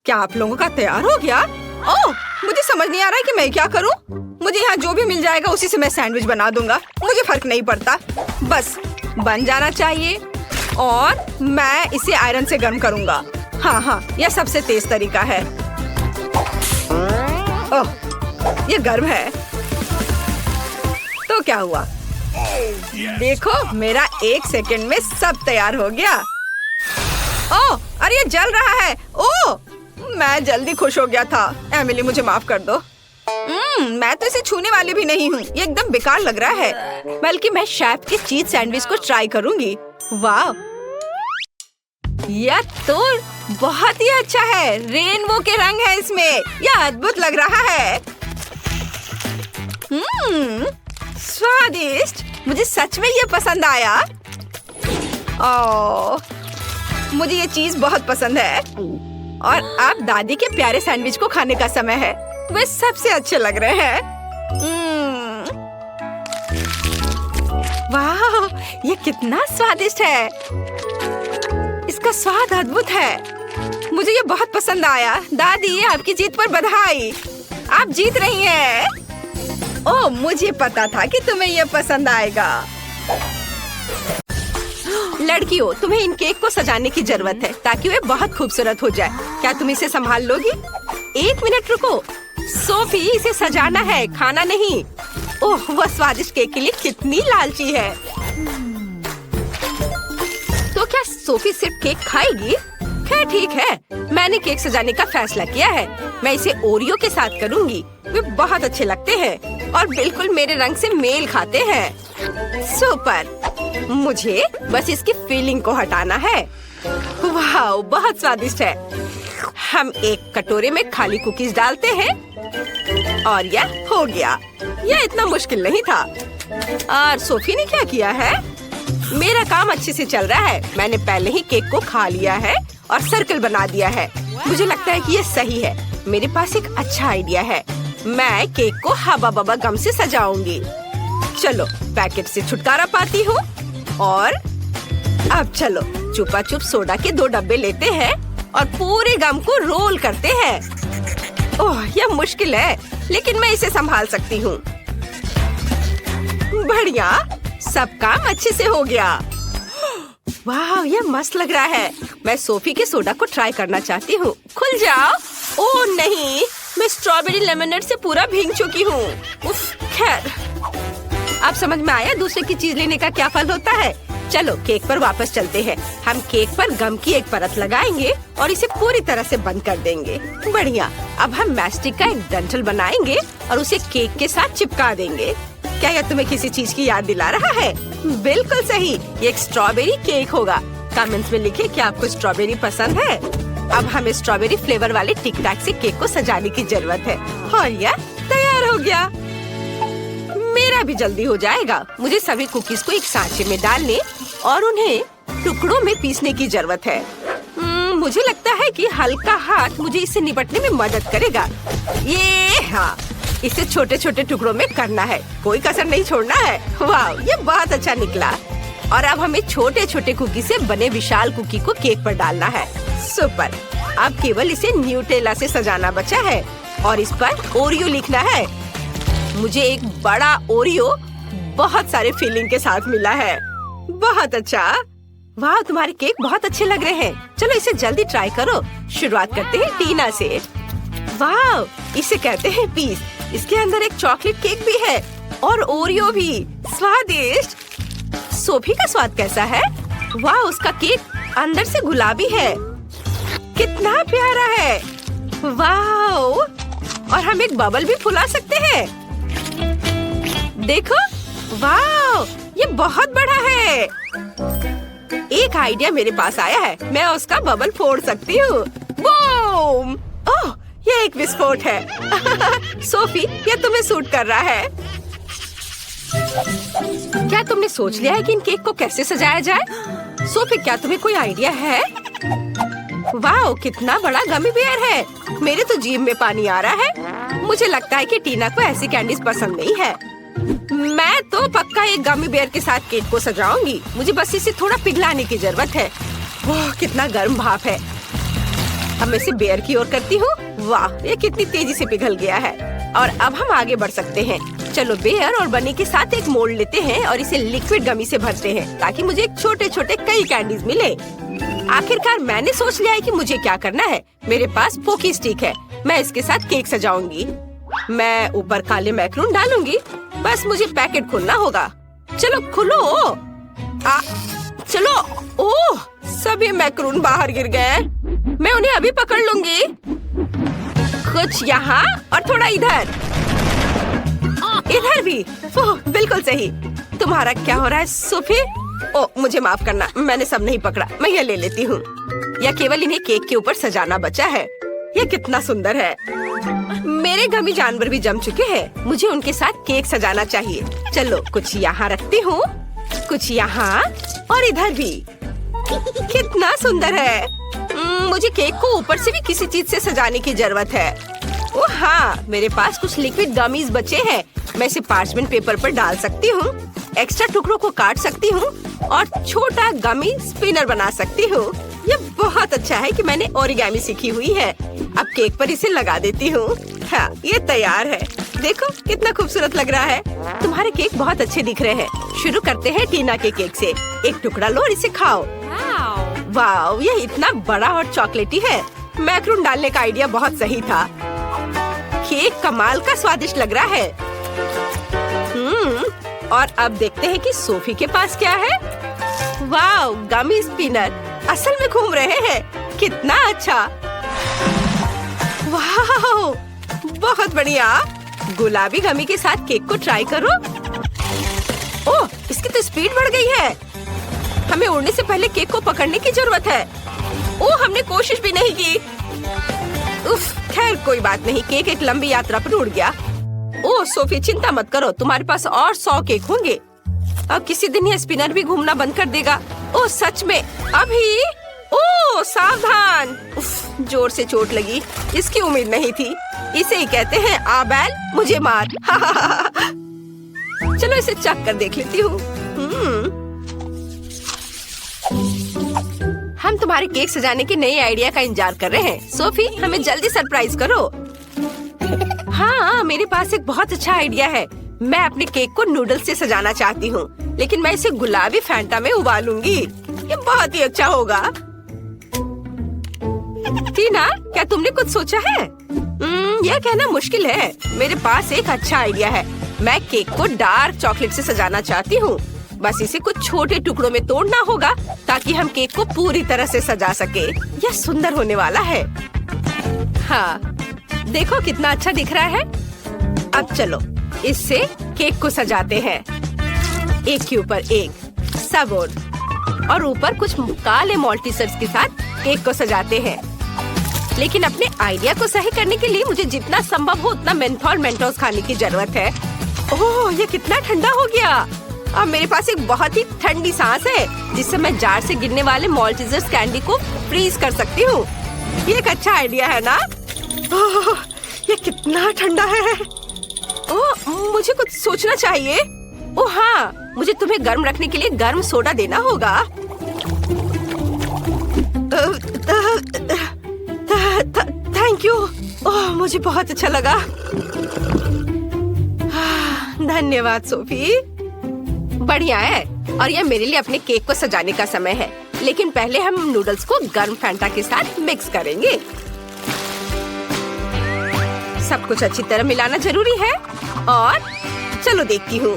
क्या आप लोगों का तैयार हो गया? ओह, मुझे समझ नहीं आ रहा है कि मैं क्या करूं। मुझे यहाँ जो भी मिल जाएगा उसी से मैं सैंडविच बना दूंगा। मुझे फर्क नहीं पड़ता, बस बन जाना चाहिए। और मैं इसे आयरन से गर्म करूंगा। हाँ, यह सबसे तेज तरीका है। ओह, ये गर्म है। तो क्या हुआ? देखो, मेरा 1 सेकंड में सब तैयार हो गया। ओह, अरे ये जल रहा है। ओह, मैं जल्दी खुश हो गया था। एमिली, मुझे माफ कर दो। मैं तो इसे छूने वाली भी नहीं हूँ। ये एकदम बेकार लग रहा है। बल्कि मैं शेफ के चीज सैंडविच को ट्राई करूंगी। वाह, यह तो बहुत ही अच्छा है। रेनबो के रंग है इसमें। यह अद्भुत लग रहा है। स्वादिष्ट। मुझे सच में ये पसंद आया। ओह, मुझे ये चीज बहुत पसंद है। और अब दादी के प्यारे सैंडविच को खाने का समय है। वे सबसे अच्छे लग रहे हैं। वाह, ये कितना स्वादिष्ट है। इसका स्वाद अद्भुत है। मुझे ये बहुत पसंद आया। दादी, आपकी जीत पर बधाई। आप जीत रही हैं। ओह, मुझे पता था कि तुम्हें ये पसंद आएगा। लड़कियों, तुम्हें इन केक को सजाने की जरूरत है ताकि वे बहुत खूबसूरत हो जाए। क्या तुम इसे संभाल लोगी? 1 मिनट रुको। सोफी, इसे सजाना है, खाना नहीं। ओह, वह स्वादिष्ट केक के लिए कितनी लालची है। तो क्या सोफी सिर्फ केक खाएगी? खैर ठीक है, मैंने केक सजाने का फैसला किया है। मैं इसे ओरियो के साथ करूंगी। वे बहुत अच्छे लगते हैं और बिल्कुल मेरे रंग से मेल खाते हैं। सुपर। मुझे बस इसकी फीलिंग को हटाना है। वाह, बहुत स्वादिष्ट है। हम एक कटोरे में खाली कुकीज डालते हैं और यह हो गया। यह इतना मुश्किल नहीं था। और सोफी ने क्या किया है? मेरा काम अच्छे से चल रहा है। मैंने पहले ही केक को खा लिया है और सर्कल बना दिया है। मुझे लगता है कि ये सही है। मेरे पास एक अच्छा आइडिया है। मैं केक को हवा बबा गम से सजाऊंगी। चलो पैकेट से छुटकारा पाती हूँ। और अब चलो चुपा चुप सोडा के 2 डब्बे लेते हैं और पूरे गम को रोल करते हैं। ओह, यह मुश्किल है, लेकिन मैं इसे संभाल सकती हूँ। बढ़िया, सब काम अच्छे से हो गया। वाह, यह मस्त लग रहा है। मैं सोफी के सोडा को ट्राई करना चाहती हूँ। खुल जाओ। ओह नहीं, मैं स्ट्रॉबेरी लेमनेड से पूरा भीग चुकी हूँ। खैर, अब समझ में आया दूसरे की चीज लेने का क्या फल होता है। चलो केक पर वापस चलते हैं। हम केक पर गम की एक परत लगाएंगे और इसे पूरी तरह से बंद कर देंगे। बढ़िया। अब हम मैस्टिक का एक डंठल बनाएंगे और उसे केक के साथ चिपका देंगे। क्या यह तुम्हें किसी चीज की याद दिला रहा है? बिल्कुल सही, ये एक स्ट्रॉबेरी केक होगा। कमेंट्स में लिखे कि आपको स्ट्रॉबेरी पसंद है। अब हमें स्ट्रॉबेरी फ्लेवर वाले टिक टैक से केक को सजाने की जरूरत है और यह तैयार हो गया। मेरा भी जल्दी हो जाएगा। मुझे सभी कुकीज को एक सांचे में डालने और उन्हें टुकड़ों में पीसने की जरूरत है। मुझे लगता है कि हल्का हाथ मुझे इससे निपटने में मदद करेगा। ये हाँ, इसे छोटे छोटे टुकड़ों में करना है, कोई कसर नहीं छोड़ना है। वाह, ये बहुत अच्छा निकला। और अब हमें छोटे छोटे कुकी से बने विशाल कुकी को केक पर डालना है। सुपर। अब केवल इसे न्यूटेला से सजाना बचा है और इस पर ओरियो लिखना है। मुझे एक बड़ा ओरियो बहुत सारे फिलिंग के साथ मिला है। बहुत अच्छा। वाह, तुम्हारे केक बहुत अच्छे लग रहे हैं। चलो इसे जल्दी ट्राई करो। शुरुआत करते हैं टीना से। वाह, इसे कहते हैं पीस। इसके अंदर एक चॉकलेट केक भी है और ओरियो भी। स्वादिष्ट। सोफी का स्वाद कैसा है? वाह, उसका केक अंदर से गुलाबी है। कितना प्यारा है। वाह, और हम एक बबल भी फुला सकते हैं। देखो, वाह, ये बहुत बड़ा है। एक आइडिया मेरे पास आया है। मैं उसका बबल फोड़ सकती हूँ। बूम! ओह, ये एक विस्फोट है। सोफी, ये तुम्हें सूट कर रहा है। क्या तुमने सोच लिया है कि इन केक को कैसे सजाया जाए? सोफी, क्या तुम्हें कोई आइडिया है? वाह, कितना बड़ा गमी बेयर है। मेरे तो जीभ में पानी आ रहा है। मुझे लगता है कि टीना को ऐसी कैंडीज पसंद नहीं है। मैं तो पक्का एक गमी बेयर के साथ केक को सजाऊंगी। मुझे बस इसे थोड़ा पिघलाने की जरूरत है। वाह, कितना गर्म भाप है। अब मैं इसे बेयर की ओर करती हूँ। वाह, ये कितनी तेजी से पिघल गया है। और अब हम आगे बढ़ सकते हैं। चलो बेयर और बनी के साथ एक मोल्ड लेते हैं और इसे लिक्विड गमी से भरते हैं ताकि मुझे छोटे छोटे कई कैंडीज मिले। आखिरकार मैंने सोच लिया है कि मुझे क्या करना है। मेरे पास पोकी स्टिक है। मैं इसके साथ केक सजाऊंगी। मैं ऊपर काले मैक्रून डालूंगी। बस मुझे पैकेट खोलना होगा। चलो खुलो। चलो। ओह, सभी मैक्रून बाहर गिर गए। मैं उन्हें अभी पकड़ लूंगी। कुछ यहाँ और थोड़ा इधर। इधर भी। ओह, बिल्कुल सही। तुम्हारा क्या हो रहा है सोफी? ओह, मुझे माफ करना, मैंने सब नहीं पकड़ा। मैं ये ले लेती हूँ। या केवल इन्हें केक के ऊपर सजाना बचा है। ये कितना सुंदर है। मेरे गमी जानवर भी जम चुके हैं। मुझे उनके साथ केक सजाना चाहिए। चलो कुछ यहाँ रखती हूँ, कुछ यहाँ और इधर भी। कितना सुंदर है। मुझे केक को ऊपर से भी किसी चीज से सजाने की जरूरत है। ओह हाँ, मेरे पास कुछ लिक्विड गमीज बचे हैं। मैं इसे पार्चमेंट पेपर पर डाल सकती हूँ, एक्स्ट्रा टुकड़ों को काट सकती हूँ और छोटा गमी स्पिनर बना सकती हूँ। ये बहुत अच्छा है कि मैंने ओरिगामी सीखी हुई है। अब केक पर इसे लगा देती हूँ। हाँ, ये तैयार है। देखो कितना खूबसूरत लग रहा है। तुम्हारे केक बहुत अच्छे दिख रहे हैं। शुरू करते हैं टीना के केक से। एक टुकड़ा लो और इसे खाओ। वाह, ये इतना बड़ा और चॉकलेटी है। मैक्रून डालने का आइडिया बहुत सही था। केक कमाल का स्वादिष्ट लग रहा है। और अब देखते हैं कि सोफी के पास क्या है। वाह, गमी स्पिनर असल में घूम रहे हैं। कितना अच्छा। वाह, बहुत बढ़िया। गुलाबी गमी के साथ केक को ट्राई करो। ओह, इसकी तो स्पीड बढ़ गई है। हमें उड़ने से पहले केक को पकड़ने की जरूरत है। ओह, हमने कोशिश भी नहीं की। उफ, खैर कोई बात नहीं। केक एक लंबी यात्रा पर उड़ गया। ओह सोफी, चिंता मत करो, तुम्हारे पास और 100 केक होंगे। अब किसी दिन ये स्पिनर भी घूमना बंद कर देगा। ओह सच में? अभी? ओह सावधान। उफ, जोर से चोट लगी। इसकी उम्मीद नहीं थी। इसे ही कहते हैं आबैल मुझे मार। चलो इसे चख कर देख लेती हूँ। हम तुम्हारे केक सजाने के नए आइडिया का इंतजार कर रहे हैं। सोफी, हमें जल्दी सरप्राइज करो। हाँ, मेरे पास एक बहुत अच्छा आइडिया है। मैं अपने केक को नूडल्स से सजाना चाहती हूँ, लेकिन मैं इसे गुलाबी फैंटा में उबालूंगी। ये बहुत ही अच्छा होगा। टीना, क्या तुमने कुछ सोचा है? यह कहना मुश्किल है। मेरे पास एक अच्छा आइडिया है। मैं केक को डार्क चॉकलेट से सजाना चाहती हूँ। बस इसे कुछ छोटे टुकड़ों में तोड़ना होगा ताकि हम केक को पूरी तरह से सजा सके। यह सुंदर होने वाला है। हाँ, देखो कितना अच्छा दिख रहा है। अब चलो इससे केक को सजाते हैं, एक के ऊपर एक, सब और ऊपर कुछ काले मॉल्टीसर्स के साथ केक को सजाते हैं। लेकिन अपने आइडिया को सही करने के लिए मुझे जितना संभव हो उतना मेंथोल मेंटोस खाने की जरूरत है। ओह, ये कितना ठंडा हो गया। अब मेरे पास एक बहुत ही ठंडी सांस है जिससे मैं जार से गिरने वाले मॉल्टीसर्स कैंडी को फ्रीज कर सकती हूँ। ये एक अच्छा आइडिया है ना? ओह, ये कितना ठंडा है। ओह, मुझे कुछ सोचना चाहिए। ओह हाँ, मुझे तुम्हें गर्म रखने के लिए गर्म सोडा देना होगा। Thank you. ओह, मुझे बहुत अच्छा लगा। धन्यवाद सोफी। बढ़िया है। और यह मेरे लिए अपने केक को सजाने का समय है। लेकिन पहले हम नूडल्स को गर्म फैंटा के साथ मिक्स करेंगे। सब कुछ अच्छी तरह मिलाना जरूरी है। और चलो देखती हूँ।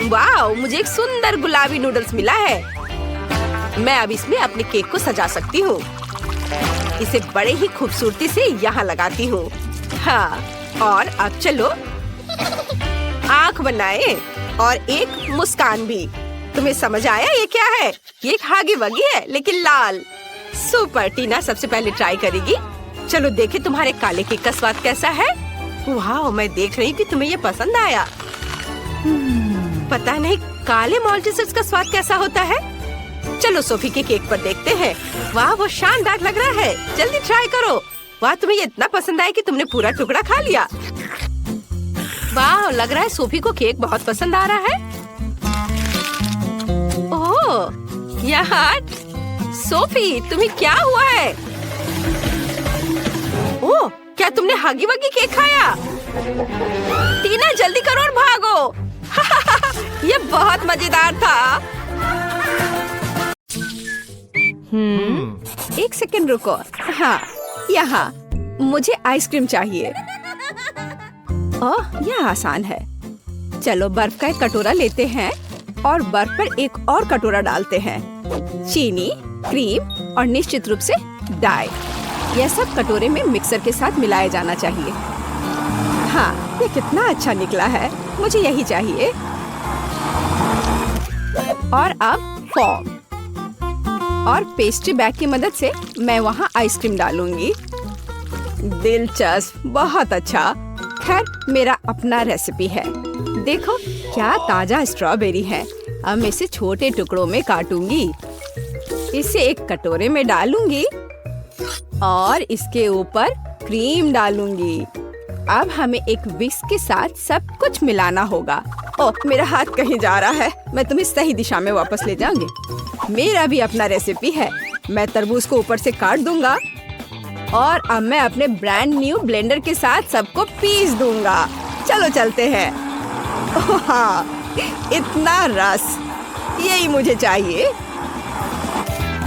वाह, मुझे एक सुंदर गुलाबी नूडल्स मिला है। मैं अब इसमें अपने केक को सजा सकती हूँ। इसे बड़े ही खूबसूरती से यहाँ लगाती हूँ। हाँ, और अब चलो आँख बनाए और एक मुस्कान भी। तुम्हें समझ आया ये क्या है? ये एक हागी वगी है लेकिन लाल। सुपर। टीना सबसे पहले ट्राई करेगी। चलो देखे तुम्हारे काले केक का स्वाद कैसा है। वाह, मैं देख रही हूँ कि तुम्हें ये पसंद आया। पता नहीं काले मॉल्टीसर्स का स्वाद कैसा होता है। चलो सोफी के केक पर देखते हैं। वाह, वो शानदार लग रहा है। जल्दी ट्राई करो। वाह, तुम्हें ये इतना पसंद आया कि तुमने पूरा टुकड़ा खा लिया। वाह, लग रहा है सोफी को केक बहुत पसंद आ रहा है। ओह यार, सोफी तुम्हें क्या हुआ है? ओह, क्या तुमने हागी वगी केक खाया? टीना जल्दी करो और भागो। ये बहुत मजेदार था। एक सेकंड रुको। हाँ, यहाँ मुझे आइसक्रीम चाहिए। ओह, यह आसान है। चलो बर्फ का एक कटोरा लेते हैं और बर्फ पर एक और कटोरा डालते हैं। चीनी, क्रीम और निश्चित रूप से डाई। यह सब कटोरे में मिक्सर के साथ मिलाया जाना चाहिए। हाँ, ये कितना अच्छा निकला है। मुझे यही चाहिए। और अब फॉर्म और पेस्ट्री बैग की मदद से मैं वहाँ आइसक्रीम डालूंगी। दिलचस्प, बहुत अच्छा। खैर, मेरा अपना रेसिपी है। देखो क्या ताजा स्ट्रॉबेरी है। अब मैं इसे छोटे टुकड़ों में काटूंगी। इसे एक कटोरे में डालूंगी और इसके ऊपर क्रीम डालूंगी। अब हमें एक विस्क के साथ सब कुछ मिलाना होगा। ओह, मेरा हाथ कहीं जा रहा है। मैं तुम्हें सही दिशा में वापस ले जाऊंगी। मेरा भी अपना रेसिपी है। मैं तरबूज को ऊपर से काट दूंगा और अब मैं अपने ब्रांड न्यू ब्लेंडर के साथ सबको पीस दूंगा। चलो चलते हैं। ओह हाँ, इतना रस, यही मुझे चाहिए।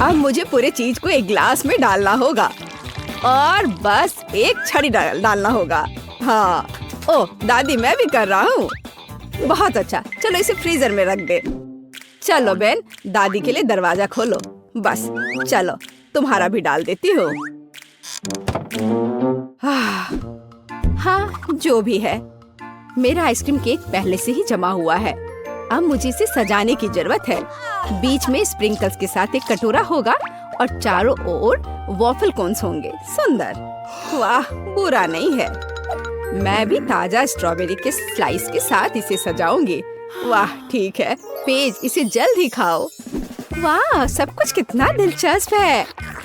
अब मुझे पूरे चीज को एक ग्लास में डालना होगा और बस एक छड़ी डालना होगा। हाँ, ओह दादी, मैं भी कर रहा हूँ। बहुत अच्छा। चलो इसे फ्रीजर में रख दे। चलो बेन, दादी के लिए दरवाजा खोलो। बस चलो, तुम्हारा भी डाल देती हूँ। हाँ, जो भी है, मेरा आइसक्रीम केक पहले से ही जमा हुआ है। अब मुझे इसे सजाने की जरूरत है। बीच में स्प्रिंकल्स के साथ एक कटोरा होगा और चारों ओर वॉफल कोन्स होंगे। सुंदर। वाह, बुरा नहीं है। मैं भी ताजा स्ट्रॉबेरी के स्लाइस के साथ इसे सजाऊंगी। वाह, ठीक है। पेज, इसे जल्द ही खाओ। वाह, सब कुछ कितना दिलचस्प है।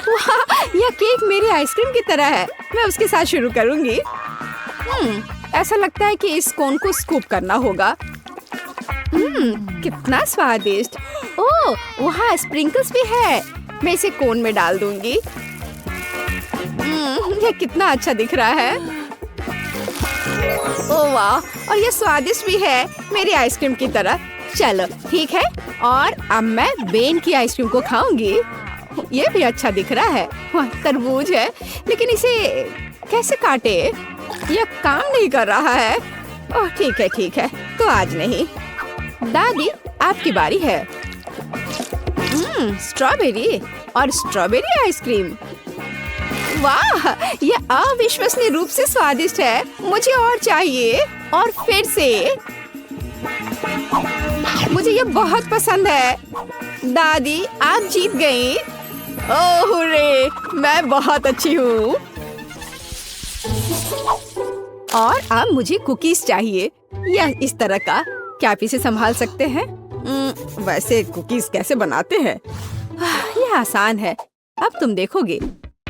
वाह, यह केक मेरी आइसक्रीम की तरह है। मैं उसके साथ शुरू करूंगी। ऐसा लगता है कि इस कोन को स्कूप करना होगा। कितना स्वादिष्ट। ओह, वहाँ स्प्रिंकल्स भी है। मैं इसे कोन में डाल दूंगी। यह कितना अच्छा दिख रहा है। ओह वाह, और ये स्वादिष्ट भी है, मेरी आइसक्रीम की तरह। चलो ठीक है, और अब मैं बेन की आइसक्रीम को खाऊंगी। ये भी अच्छा दिख रहा है। तरबूज है, लेकिन इसे कैसे काटे? यह काम नहीं कर रहा है। ओह ठीक है, तो आज नहीं। दादी, आपकी बारी है। स्ट्रॉबेरी और स्ट्रॉबेरी आइसक्रीम। वाह, ये अविश्वसनीय रूप से स्वादिष्ट है। मुझे और चाहिए और फिर से। मुझे ये बहुत पसंद है। दादी, आप जीत गई। ओह रे, मैं बहुत अच्छी हूँ। और अब मुझे कुकीज चाहिए, या इस तरह का। क्या आप इसे संभाल सकते हैं? वैसे कुकीज कैसे बनाते हैं? ये आसान है, अब तुम देखोगे।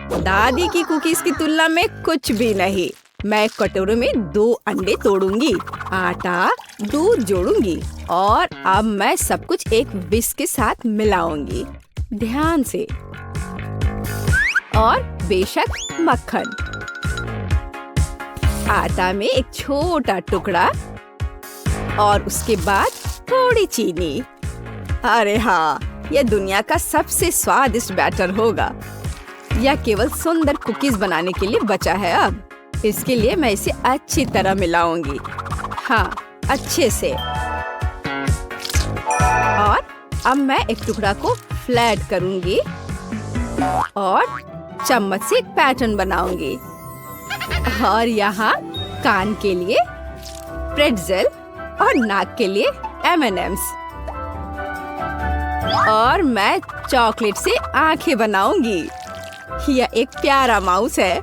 दादी की कुकीज की तुलना में कुछ भी नहीं। मैं कटोरे में 2 अंडे तोड़ूंगी, आटा, दूध जोड़ूंगी और अब मैं सब कुछ एक विस्क के साथ मिलाऊंगी, ध्यान से। और बेशक मक्खन। आटा में एक छोटा टुकड़ा और उसके बाद थोड़ी चीनी। अरे हाँ, यह दुनिया का सबसे स्वादिष्ट बैटर होगा। यह केवल सुंदर कुकीज बनाने के लिए बचा है। अब इसके लिए मैं इसे अच्छी तरह मिलाऊंगी। हाँ, अच्छे से। और अब मैं एक टुकड़ा को फ्लैट करूंगी और चम्मच से एक पैटर्न बनाऊंगी। और यहाँ कान के लिए प्रेट्ज़ेल और नाक के लिए M&Ms। और मैं चॉकलेट से आंखें बनाऊंगी। यह एक प्यारा माउस है।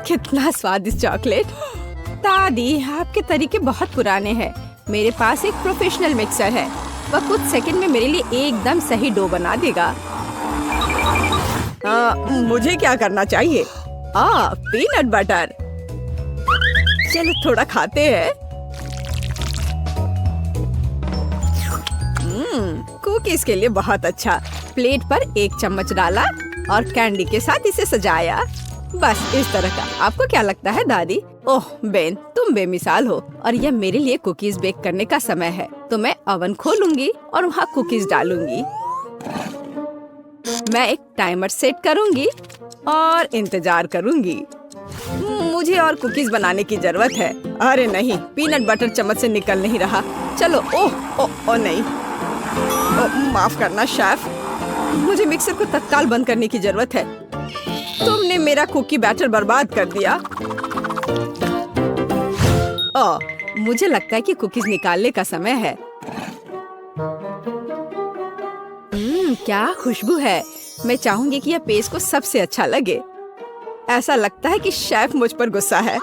कितना स्वादिष्ट चॉकलेट। दादी, आपके तरीके बहुत पुराने हैं। मेरे पास एक प्रोफेशनल मिक्सर है। वह कुछ सेकंड में मेरे लिए एकदम सही डो बना देगा। मुझे क्या करना चाहिए? Peanut butter. चलो थोड़ा खाते हैं। कुकीज के लिए बहुत अच्छा। प्लेट पर 1 चम्मच डाला और कैंडी के साथ इसे सजाया। बस इस तरह का। आपको क्या लगता है दादी? ओह बेन, तुम बेमिसाल हो। और यह मेरे लिए कुकीज बेक करने का समय है, तो मैं ओवन खोलूंगी और वहाँ कुकीज डालूंगी। मैं एक टाइमर सेट करूंगी और इंतजार करूंगी। मुझे और कुकीज बनाने की जरूरत है। अरे नहीं, पीनट बटर चम्मच से निकल नहीं रहा। चलो, ओह नहीं। माफ करना शेफ, मुझे मिक्सर को तत्काल बंद करने की जरूरत है। तुमने मेरा कुकी बैटर बर्बाद कर दिया। मुझे लगता है कि कुकीज निकालने का समय है। क्या खुशबू है। मैं चाहूंगी कि यह पेस्ट को सबसे अच्छा लगे। ऐसा लगता है कि शेफ मुझ पर गुस्सा है।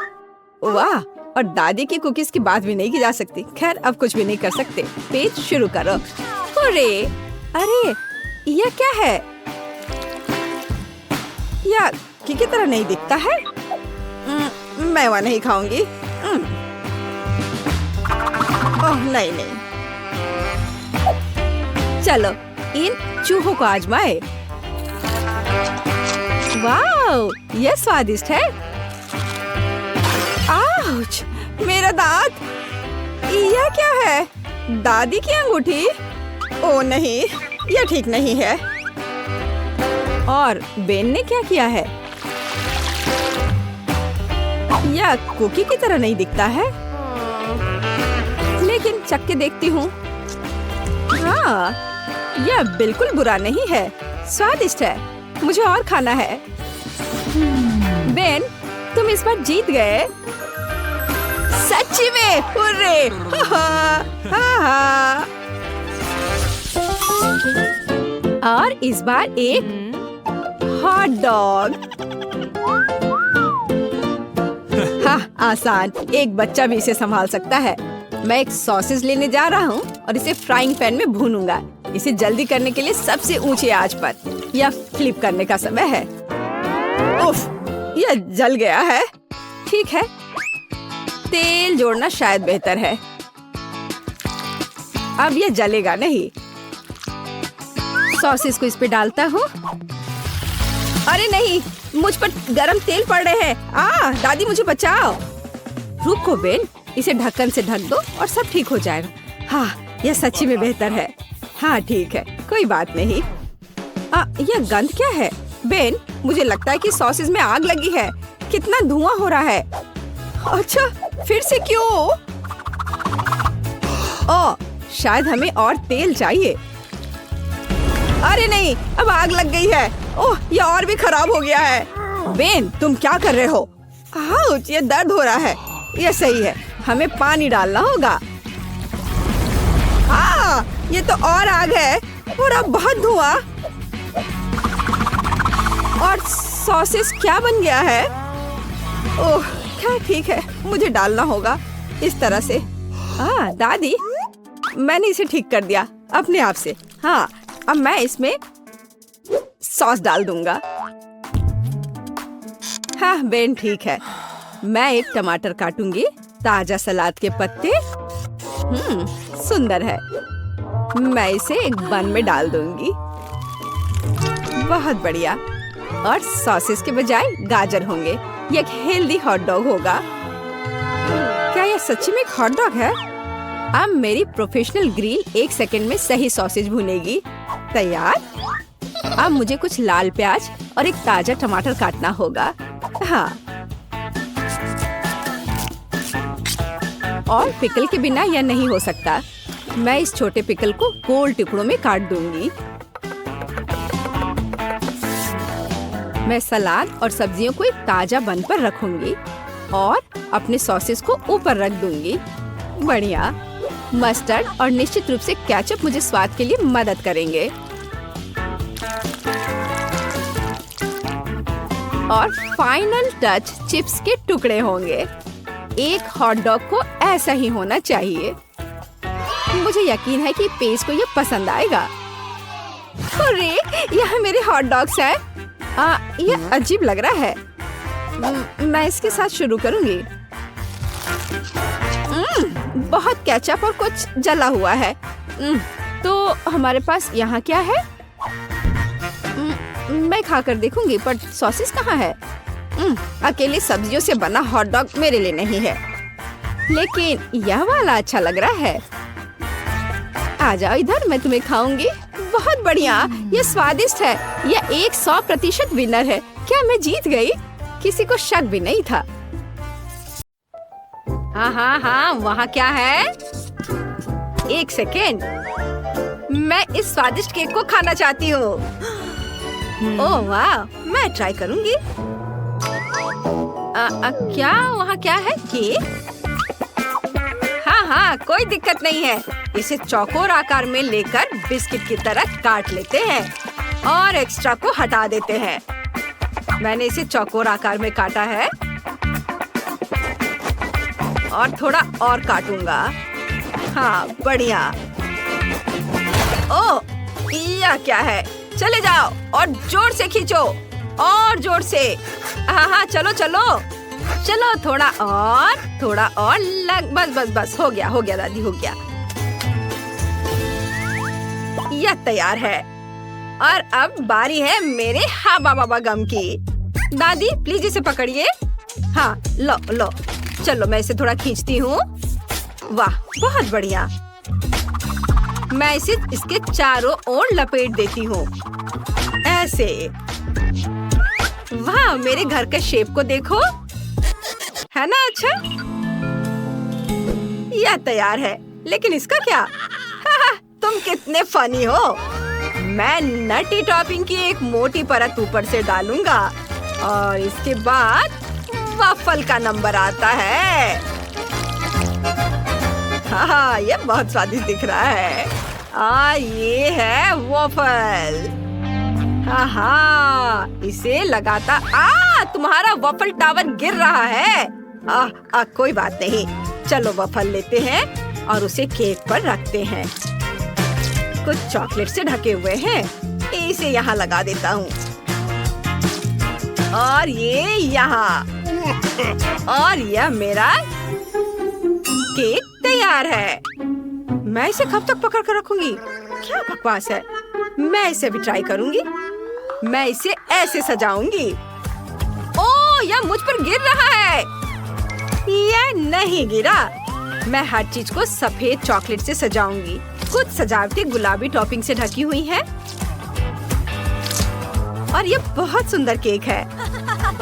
वाह, और दादी की कुकीज की बात भी नहीं की जा सकती। खैर, अब कुछ भी नहीं कर सकते। पेस्ट शुरू करो। अरे, यह क्या है? यह की तरह नहीं दिखता है। मैं वह नहीं खाऊंगी। ओह नहीं। चलो इन चूहों को आजमाए। वाह, यह स्वादिष्ट है। आउच, मेरा दांत। यह क्या है? दादी की अंगूठी? ओह नहीं, यह ठीक नहीं है। और बेन ने क्या किया है? यह कुकी की तरह नहीं दिखता है, लेकिन चख के देखती हूँ। हाँ, यह बिल्कुल बुरा नहीं है, स्वादिष्ट है। मुझे और खाना है। बेन, तुम इस बार जीत गए। सच्ची में, हुर्रे! हा। और इस बार एक हॉट डॉग। हाँ, आसान। एक बच्चा भी इसे संभाल सकता है। मैं एक सॉसेज लेने जा रहा हूँ और इसे फ्राइंग पैन में भूनूंगा। इसे जल्दी करने के लिए सबसे ऊंची आंच पर। यह फ्लिप करने का समय है। उफ, यह जल गया है। ठीक है, तेल जोड़ना शायद बेहतर है। अब यह जलेगा नहीं। सॉसेज को इस पे डालता हूँ। अरे नहीं, मुझ पर गरम तेल पड़ रहे हैं। दादी मुझे बचाओ। रुको बेन, इसे ढक्कन से ढक दो और सब ठीक हो जाएगा। हाँ, यह सच्ची में बेहतर है। हाँ ठीक है, कोई बात नहीं। यह गंध क्या है? बेन, मुझे लगता है कि सॉसेज में आग लगी है। कितना धुआं हो रहा है। अच्छा, फिर से क्यों? शायद हमें और तेल चाहिए। अरे नहीं, अब आग लग गई है। ओह, ये और भी खराब हो गया है। बेन, तुम क्या कर रहे हो? आउच, ये दर्द हो रहा है। ये सही है, हमें पानी डालना होगा। ये तो और आग है और अब बहुत धुआं। और सॉसेस क्या बन गया है? ओह, क्या ठीक है, मुझे डालना होगा इस तरह से। दादी, मैंने इसे ठीक कर दिया अपने आप से। हाँ, अब मैं इसमें सॉस डाल दूंगा। हाँ बेन, ठीक है। मैं एक टमाटर काटूंगी, ताजा सलाद के पत्ते। सुंदर है। मैं इसे एक बन में डाल दूंगी। बहुत बढ़िया। और सॉसेस के बजाय गाजर होंगे। ये एक हेल्दी हॉट डॉग होगा। क्या यह सच्ची में एक हॉट डॉग है? अब मेरी प्रोफेशनल ग्रिल 1 सेकंड में सही सॉसेज भुनेगी। तैयार। अब मुझे कुछ लाल प्याज और एक ताजा टमाटर काटना होगा। हाँ, और पिकल के बिना यह नहीं हो सकता। मैं इस छोटे पिकल को गोल टुकड़ों में काट दूंगी। मैं सलाद और सब्जियों को एक ताजा बन पर रखूंगी और अपने सॉसेस को ऊपर रख दूंगी। बढ़िया। मस्टर्ड और निश्चित रूप से केचप मुझे स्वाद के लिए मदद करेंगे। और फाइनल टच चिप्स के टुकड़े होंगे। एक हॉट डॉग को ऐसा ही होना चाहिए। मुझे यकीन है कि पेज को यह पसंद आएगा। अरे, यह मेरे हॉट डॉग्स हैं। यह अजीब लग रहा है। मैं इसके साथ शुरू करूंगी। बहुत केचप और कुछ जला हुआ है। तो हमारे पास यहाँ क्या है? मैं खाकर देखूंगी, पर सॉसेस कहाँ है? अकेले सब्जियों से बना हॉट डॉग मेरे लिए नहीं है, लेकिन यह वाला अच्छा लग रहा है। आ जाओ इधर, मैं तुम्हें खाऊंगी। बहुत बढ़िया, ये स्वादिष्ट है। यह 100% विनर है। क्या मैं जीत गई? किसी को शक भी नहीं था। हाँ, वहाँ क्या है? 1 सेकेंड, मैं इस स्वादिष्ट केक को खाना चाहती हूँ। ओह वाह, मैं ट्राई करूंगी। क्या वहाँ क्या है? केक? हाँ, कोई दिक्कत नहीं है। इसे चौकोर आकार में लेकर बिस्किट की तरह काट लेते हैं और एक्स्ट्रा को हटा देते हैं। मैंने इसे चौकोर आकार में काटा है और थोड़ा और काटूंगा। हाँ, बढ़िया। ओह, यह क्या है? चले जाओ और जोर से खींचो, और जोर से। हाँ, चलो चलो चलो, थोड़ा और लग। बस हो गया दादी, हो गया। यह तैयार है और अब बारी है मेरे हाबा बाबा गम की। दादी, प्लीज इसे पकड़िए। हाँ, लो। चलो, मैं इसे थोड़ा खींचती हूँ। वाह, बहुत बढ़िया। मैं इसे इसके चारों ओर लपेट देती हूँ, ऐसे। वाह, मेरे घर का शेप को देखो, है ना अच्छा? यह तैयार है, लेकिन इसका क्या? तुम कितने फनी हो। मैं नटी टॉपिंग की एक मोटी परत ऊपर से डालूंगा और इसके बाद वफल का नंबर आता है। हाँ, ये बहुत स्वादिष्ट दिख रहा है। ये है वफल। हाँ, इसे लगाता। तुम्हारा वफल टावर गिर रहा है। कोई बात नहीं। चलो, वफल लेते हैं और उसे केक पर रखते हैं। कुछ चॉकलेट से ढके हुए हैं। इसे यहाँ लगा देता हूँ और ये यहाँ। और यह मेरा केक तैयार है। मैं इसे कब तक पकड़ कर रखूंगी? क्या बकवास है। मैं इसे भी ट्राई करूंगी। मैं इसे ऐसे सजाऊंगी। ओह, यह मुझ पर गिर रहा है। यह नहीं गिरा। मैं हर चीज को सफेद चॉकलेट से सजाऊंगी। कुछ सजावटी गुलाबी टॉपिंग से ढकी हुई है और ये बहुत सुंदर केक है।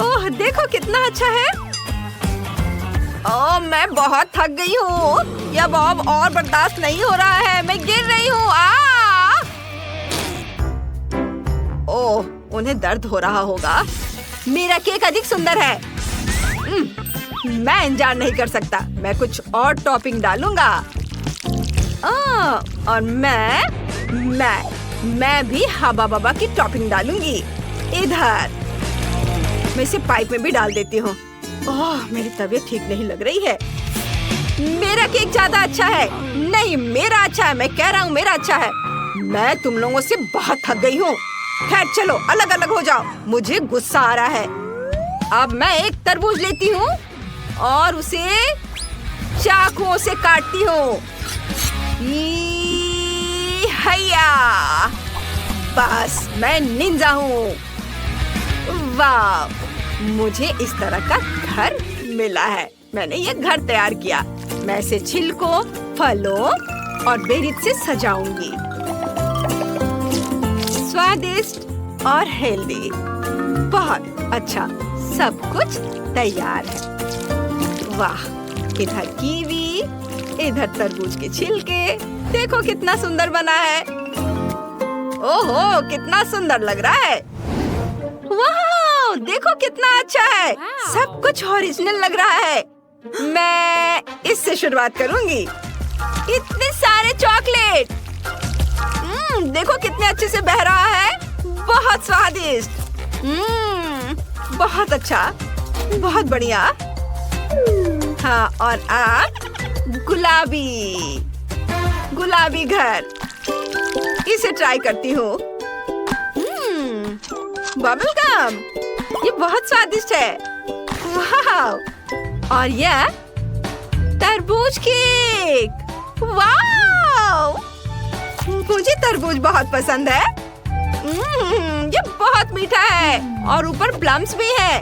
ओह, देखो कितना अच्छा है। ओह, मैं बहुत थक गई हूँ। ये अब और बर्दाश्त नहीं हो रहा है, मैं गिर रही हूँ। ओह, उन्हें दर्द हो रहा होगा। मेरा केक अधिक सुंदर है। मैं इंतजार नहीं कर सकता। मैं कुछ और टॉपिंग डालूंगा। और मैं भी हबा बबा की टॉपिंग डालूंगी। इधर मैं इसे पाइप में भी डाल देती हूँ। ओह, मेरी तबीयत ठीक नहीं लग रही है। मेरा केक ज्यादा अच्छा है। नहीं, मेरा अच्छा है। मैं कह रहा हूँ मेरा अच्छा है। मैं तुम लोगों से बहुत थक गई हूँ। खैर चलो, अलग अलग हो जाओ। मुझे गुस्सा आ रहा है। अब मैं एक तरबूज लेती हूँ और उसे चाकुओं से काटती हूँ। हैया! बस मैं निंजा हूँ। वाह, मुझे इस तरह का घर मिला है। मैंने ये घर तैयार किया। मैं इसे छिलकों, फलों और बेरीज से सजाऊंगी। स्वादिष्ट और हेल्दी। बहुत अच्छा, सब कुछ तैयार है। वाह, इधर कीवी, इधर तरबूज के छिलके। देखो कितना सुंदर बना है। ओहो, कितना सुंदर लग रहा है। वाह, देखो कितना अच्छा है। सब कुछ ओरिजिनल लग रहा है। मैं इससे शुरुआत करूंगी। इतने सारे चॉकलेट। देखो कितने अच्छे से बह रहा है। बहुत स्वादिष्ट। बहुत अच्छा, बहुत बढ़िया। हाँ, और आप गुलाबी घर। इसे ट्राई करती हूँ। बबल गम, ये बहुत स्वादिष्ट है। वाह, और यह तरबूज केक। वाह, मुझे तरबूज बहुत पसंद है। ये बहुत मीठा है और ऊपर प्लम्स भी है।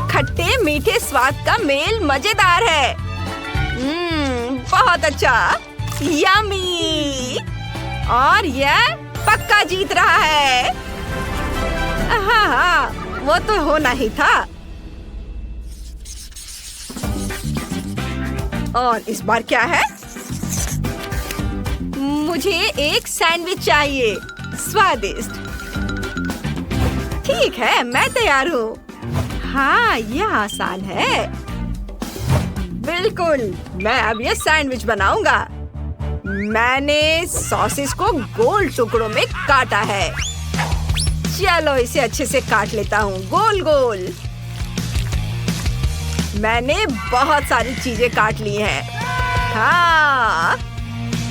खट्टे मीठे स्वाद का मेल मजेदार है। बहुत अच्छा, यम्मी। और यह पक्का जीत रहा है। हाँ, वो तो होना ही था। और इस बार क्या है? मुझे एक सैंडविच चाहिए, स्वादिष्ट। ठीक है, मैं तैयार हूँ। हाँ, यह आसान है। बिल्कुल, मैं अब ये सैंडविच बनाऊंगा। मैंने सॉसेस को गोल टुकड़ों में काटा है। चलो इसे अच्छे से काट लेता हूँ, गोल गोल। मैंने बहुत सारी चीजें काट ली हैं। हाँ,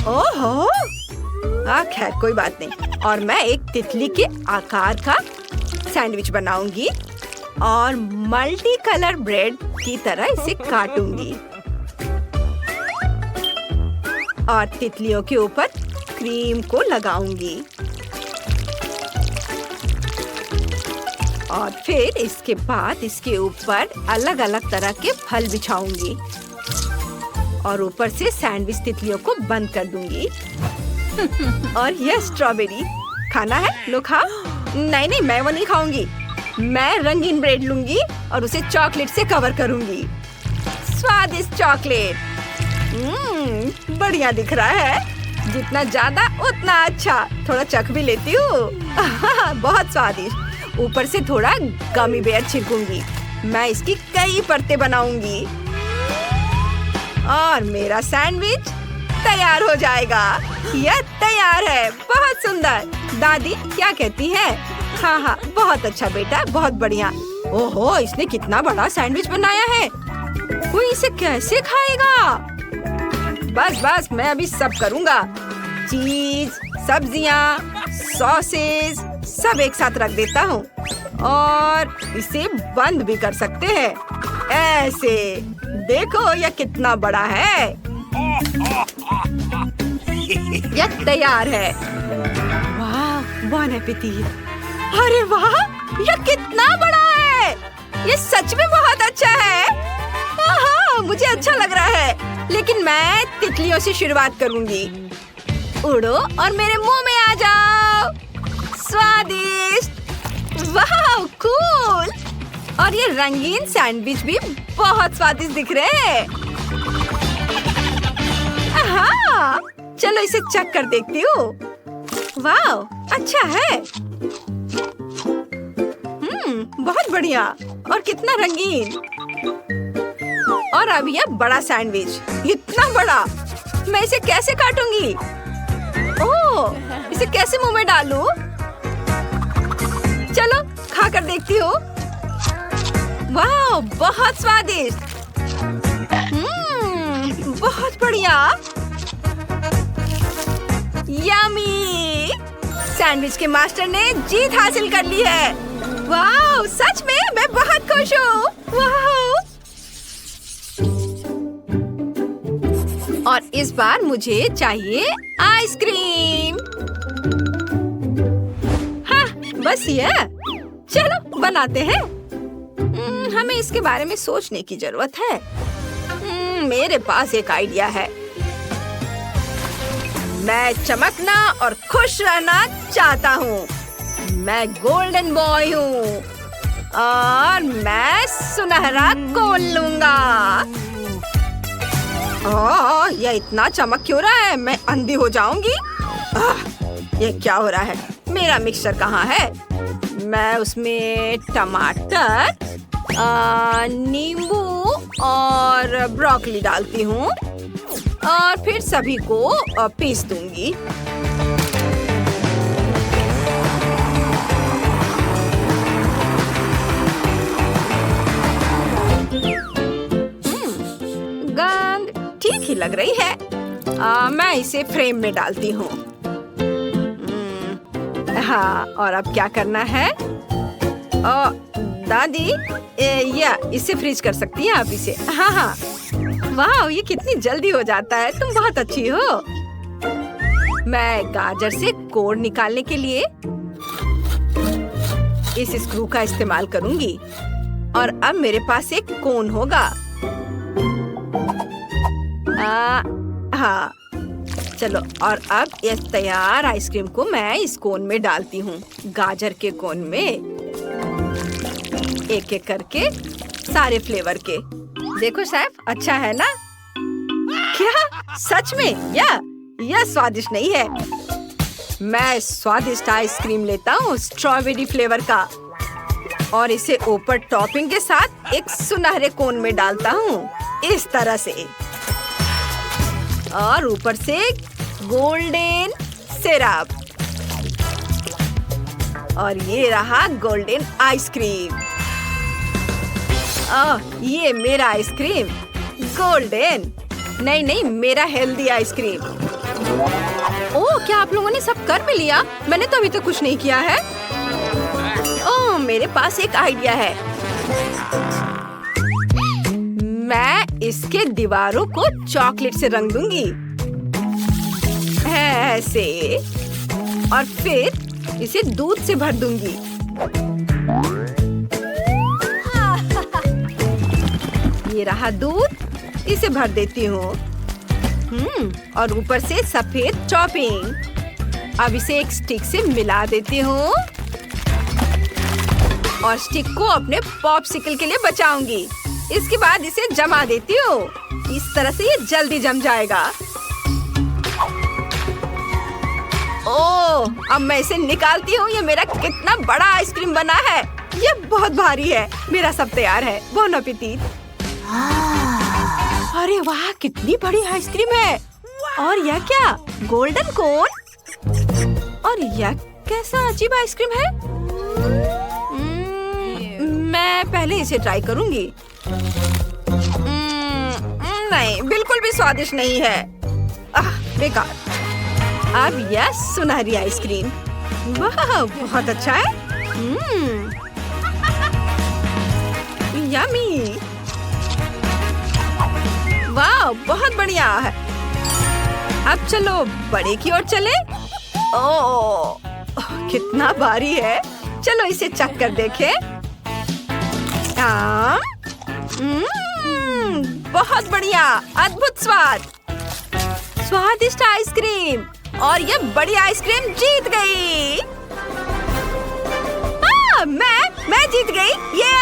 ओहो, खैर कोई बात नहीं। और मैं एक तितली के आकार का सैंडविच बनाऊंगी और मल्टी कलर ब्रेड की तरह इसे काटूंगी और तितलियों के ऊपर क्रीम को लगाऊंगी और फिर इसके बाद इसके ऊपर अलग अलग तरह के फल बिछाऊंगी और ऊपर से सैंडविच तितलियों को बंद कर दूंगी। और यह स्ट्रॉबेरी खाना है, लो खाओ। नहीं नहीं, मैं वो नहीं खाऊंगी। मैं रंगीन ब्रेड लूंगी और उसे चॉकलेट से कवर करूंगी। स्वादिष्ट चॉकलेट। बढ़िया दिख रहा है। जितना ज्यादा उतना अच्छा। थोड़ा चख भी लेती हूँ। बहुत स्वादिष्ट। ऊपर से थोड़ा गमी बेयर छिड़कूंगी। मैं इसकी कई परतें बनाऊंगी और मेरा सैंडविच तैयार हो जाएगा। यह तैयार है। बहुत सुंदर। दादी क्या कहती है? हाँ हाँ, बहुत अच्छा बेटा, बहुत बढ़िया। ओहो, इसने कितना बड़ा सैंडविच बनाया है। कोई इसे कैसे खाएगा? बस बस, मैं अभी सब करूँगा। चीज, सब्जियाँ, सॉसेस सब एक साथ रख देता हूँ और इसे बंद भी कर सकते हैं। ऐसे देखो, यह कितना बड़ा है। यह तैयार है। वाह, बॉन एपेटिट। अरे वाह, यह कितना बड़ा है। यह सच में बहुत अच्छा है। हाँ, मुझे अच्छा लग रहा है। लेकिन मैं तितलियों से शुरुआत करूंगी। उड़ो और मेरे मुंह में आ जाओ। स्वादिष्ट। वाह, कूल। और ये रंगीन सैंडविच भी बहुत स्वादिष्ट दिख रहे हैं। हाँ, चलो इसे चख कर देखती हूँ। वाह, अच्छा है। बहुत बढ़िया और कितना रंगीन। और अब यह बड़ा सैंडविच, इतना बड़ा, मैं इसे कैसे काटूंगी? ओह, इसे कैसे मुंह में डालूं? चलो खा कर देखती हूँ। वाह, बहुत स्वादिष्ट। बहुत बढ़िया। यम्मी! सैंडविच के मास्टर ने जीत हासिल कर ली है। वाह, सच में मैं बहुत खुश हूँ। वाह! और इस बार मुझे चाहिए आइसक्रीम। हाँ, बस ये। चलो बनाते हैं। हमें इसके बारे में सोचने की जरूरत है। मेरे पास एक आइडिया है। मैं चमकना और खुश रहना चाहता हूँ। मैं गोल्डन बॉय हूँ और मैं सुनहरा कोन लूंगा। ये इतना चमक क्यों रहा है? मैं अंधी हो जाऊंगी। ये क्या हो रहा है? मेरा मिक्सचर कहाँ है? मैं उसमें टमाटर, नींबू और ब्रोकली डालती हूँ और फिर सभी को पीस दूंगी। गंध ठीक ही लग रही है। मैं इसे फ्रेम में डालती हूँ। हाँ, और अब क्या करना है? दादी, या इसे फ्रीज कर सकती हैं आप इसे? हाँ हाँ। वाह, ये कितनी जल्दी हो जाता है। तुम बहुत अच्छी हो। मैं गाजर से कोर निकालने के लिए इस स्क्रू का इस्तेमाल करूंगी और अब मेरे पास एक कोन होगा। हाँ, चलो, और अब इस तैयार आइसक्रीम को मैं इस कोन में डालती हूँ। गाजर के कोन में एक एक करके सारे फ्लेवर के। देखो शेफ, अच्छा है ना? क्या सच में? यह स्वादिष्ट नहीं है। मैं स्वादिष्ट आइसक्रीम लेता हूँ स्ट्रॉबेरी फ्लेवर का और इसे ऊपर टॉपिंग के साथ एक सुनहरे कोन में डालता हूँ, इस तरह से। और ऊपर से गोल्डन सिरप। और ये रहा गोल्डन आइसक्रीम। ये मेरा आइसक्रीम गोल्डन। नहीं, मेरा हेल्दी आइसक्रीम। ओह, क्या आप लोगों ने सब कर भी लिया? मैंने तो अभी तक कुछ नहीं किया है। ओह, मेरे पास एक आइडिया है। मैं इसके दीवारों को चॉकलेट से रंग दूंगी, ऐसे, और फिर इसे दूध से भर दूंगी। ये रहा दूध, इसे भर देती हूँ। और ऊपर से सफेद टॉपिंग। अब इसे एक स्टिक से मिला देती हूँ और स्टिक को अपने पॉप्सिकल के लिए बचाऊंगी। इसके बाद इसे जमा देती हूँ। इस तरह से ये जल्दी जम जाएगा। ओह, अब मैं इसे निकालती हूँ। ये मेरा कितना बड़ा आइसक्रीम बना है। ये बहुत भारी है। मेरा सब तैयार है। Bone appétit. अरे वाह, कितनी बड़ी आइसक्रीम है। और यह क्या? गोल्डन कोन? और यह कैसा अजीब आइसक्रीम है? मैं पहले इसे ट्राई करूंगी। नहीं, बिल्कुल भी स्वादिष्ट नहीं है। बेकार। अब यह सुनहरी आइसक्रीम। वाह, बहुत अच्छा है। यम्मी। वाह, बहुत बढ़िया है। अब चलो बड़े की ओर चले। ओह, कितना भारी है। चलो इसे चख कर देखें। बहुत बढ़िया, अद्भुत स्वाद। स्वादिष्ट आइसक्रीम और ये बड़ी आइसक्रीम जीत गई। मैं जीत गई। ये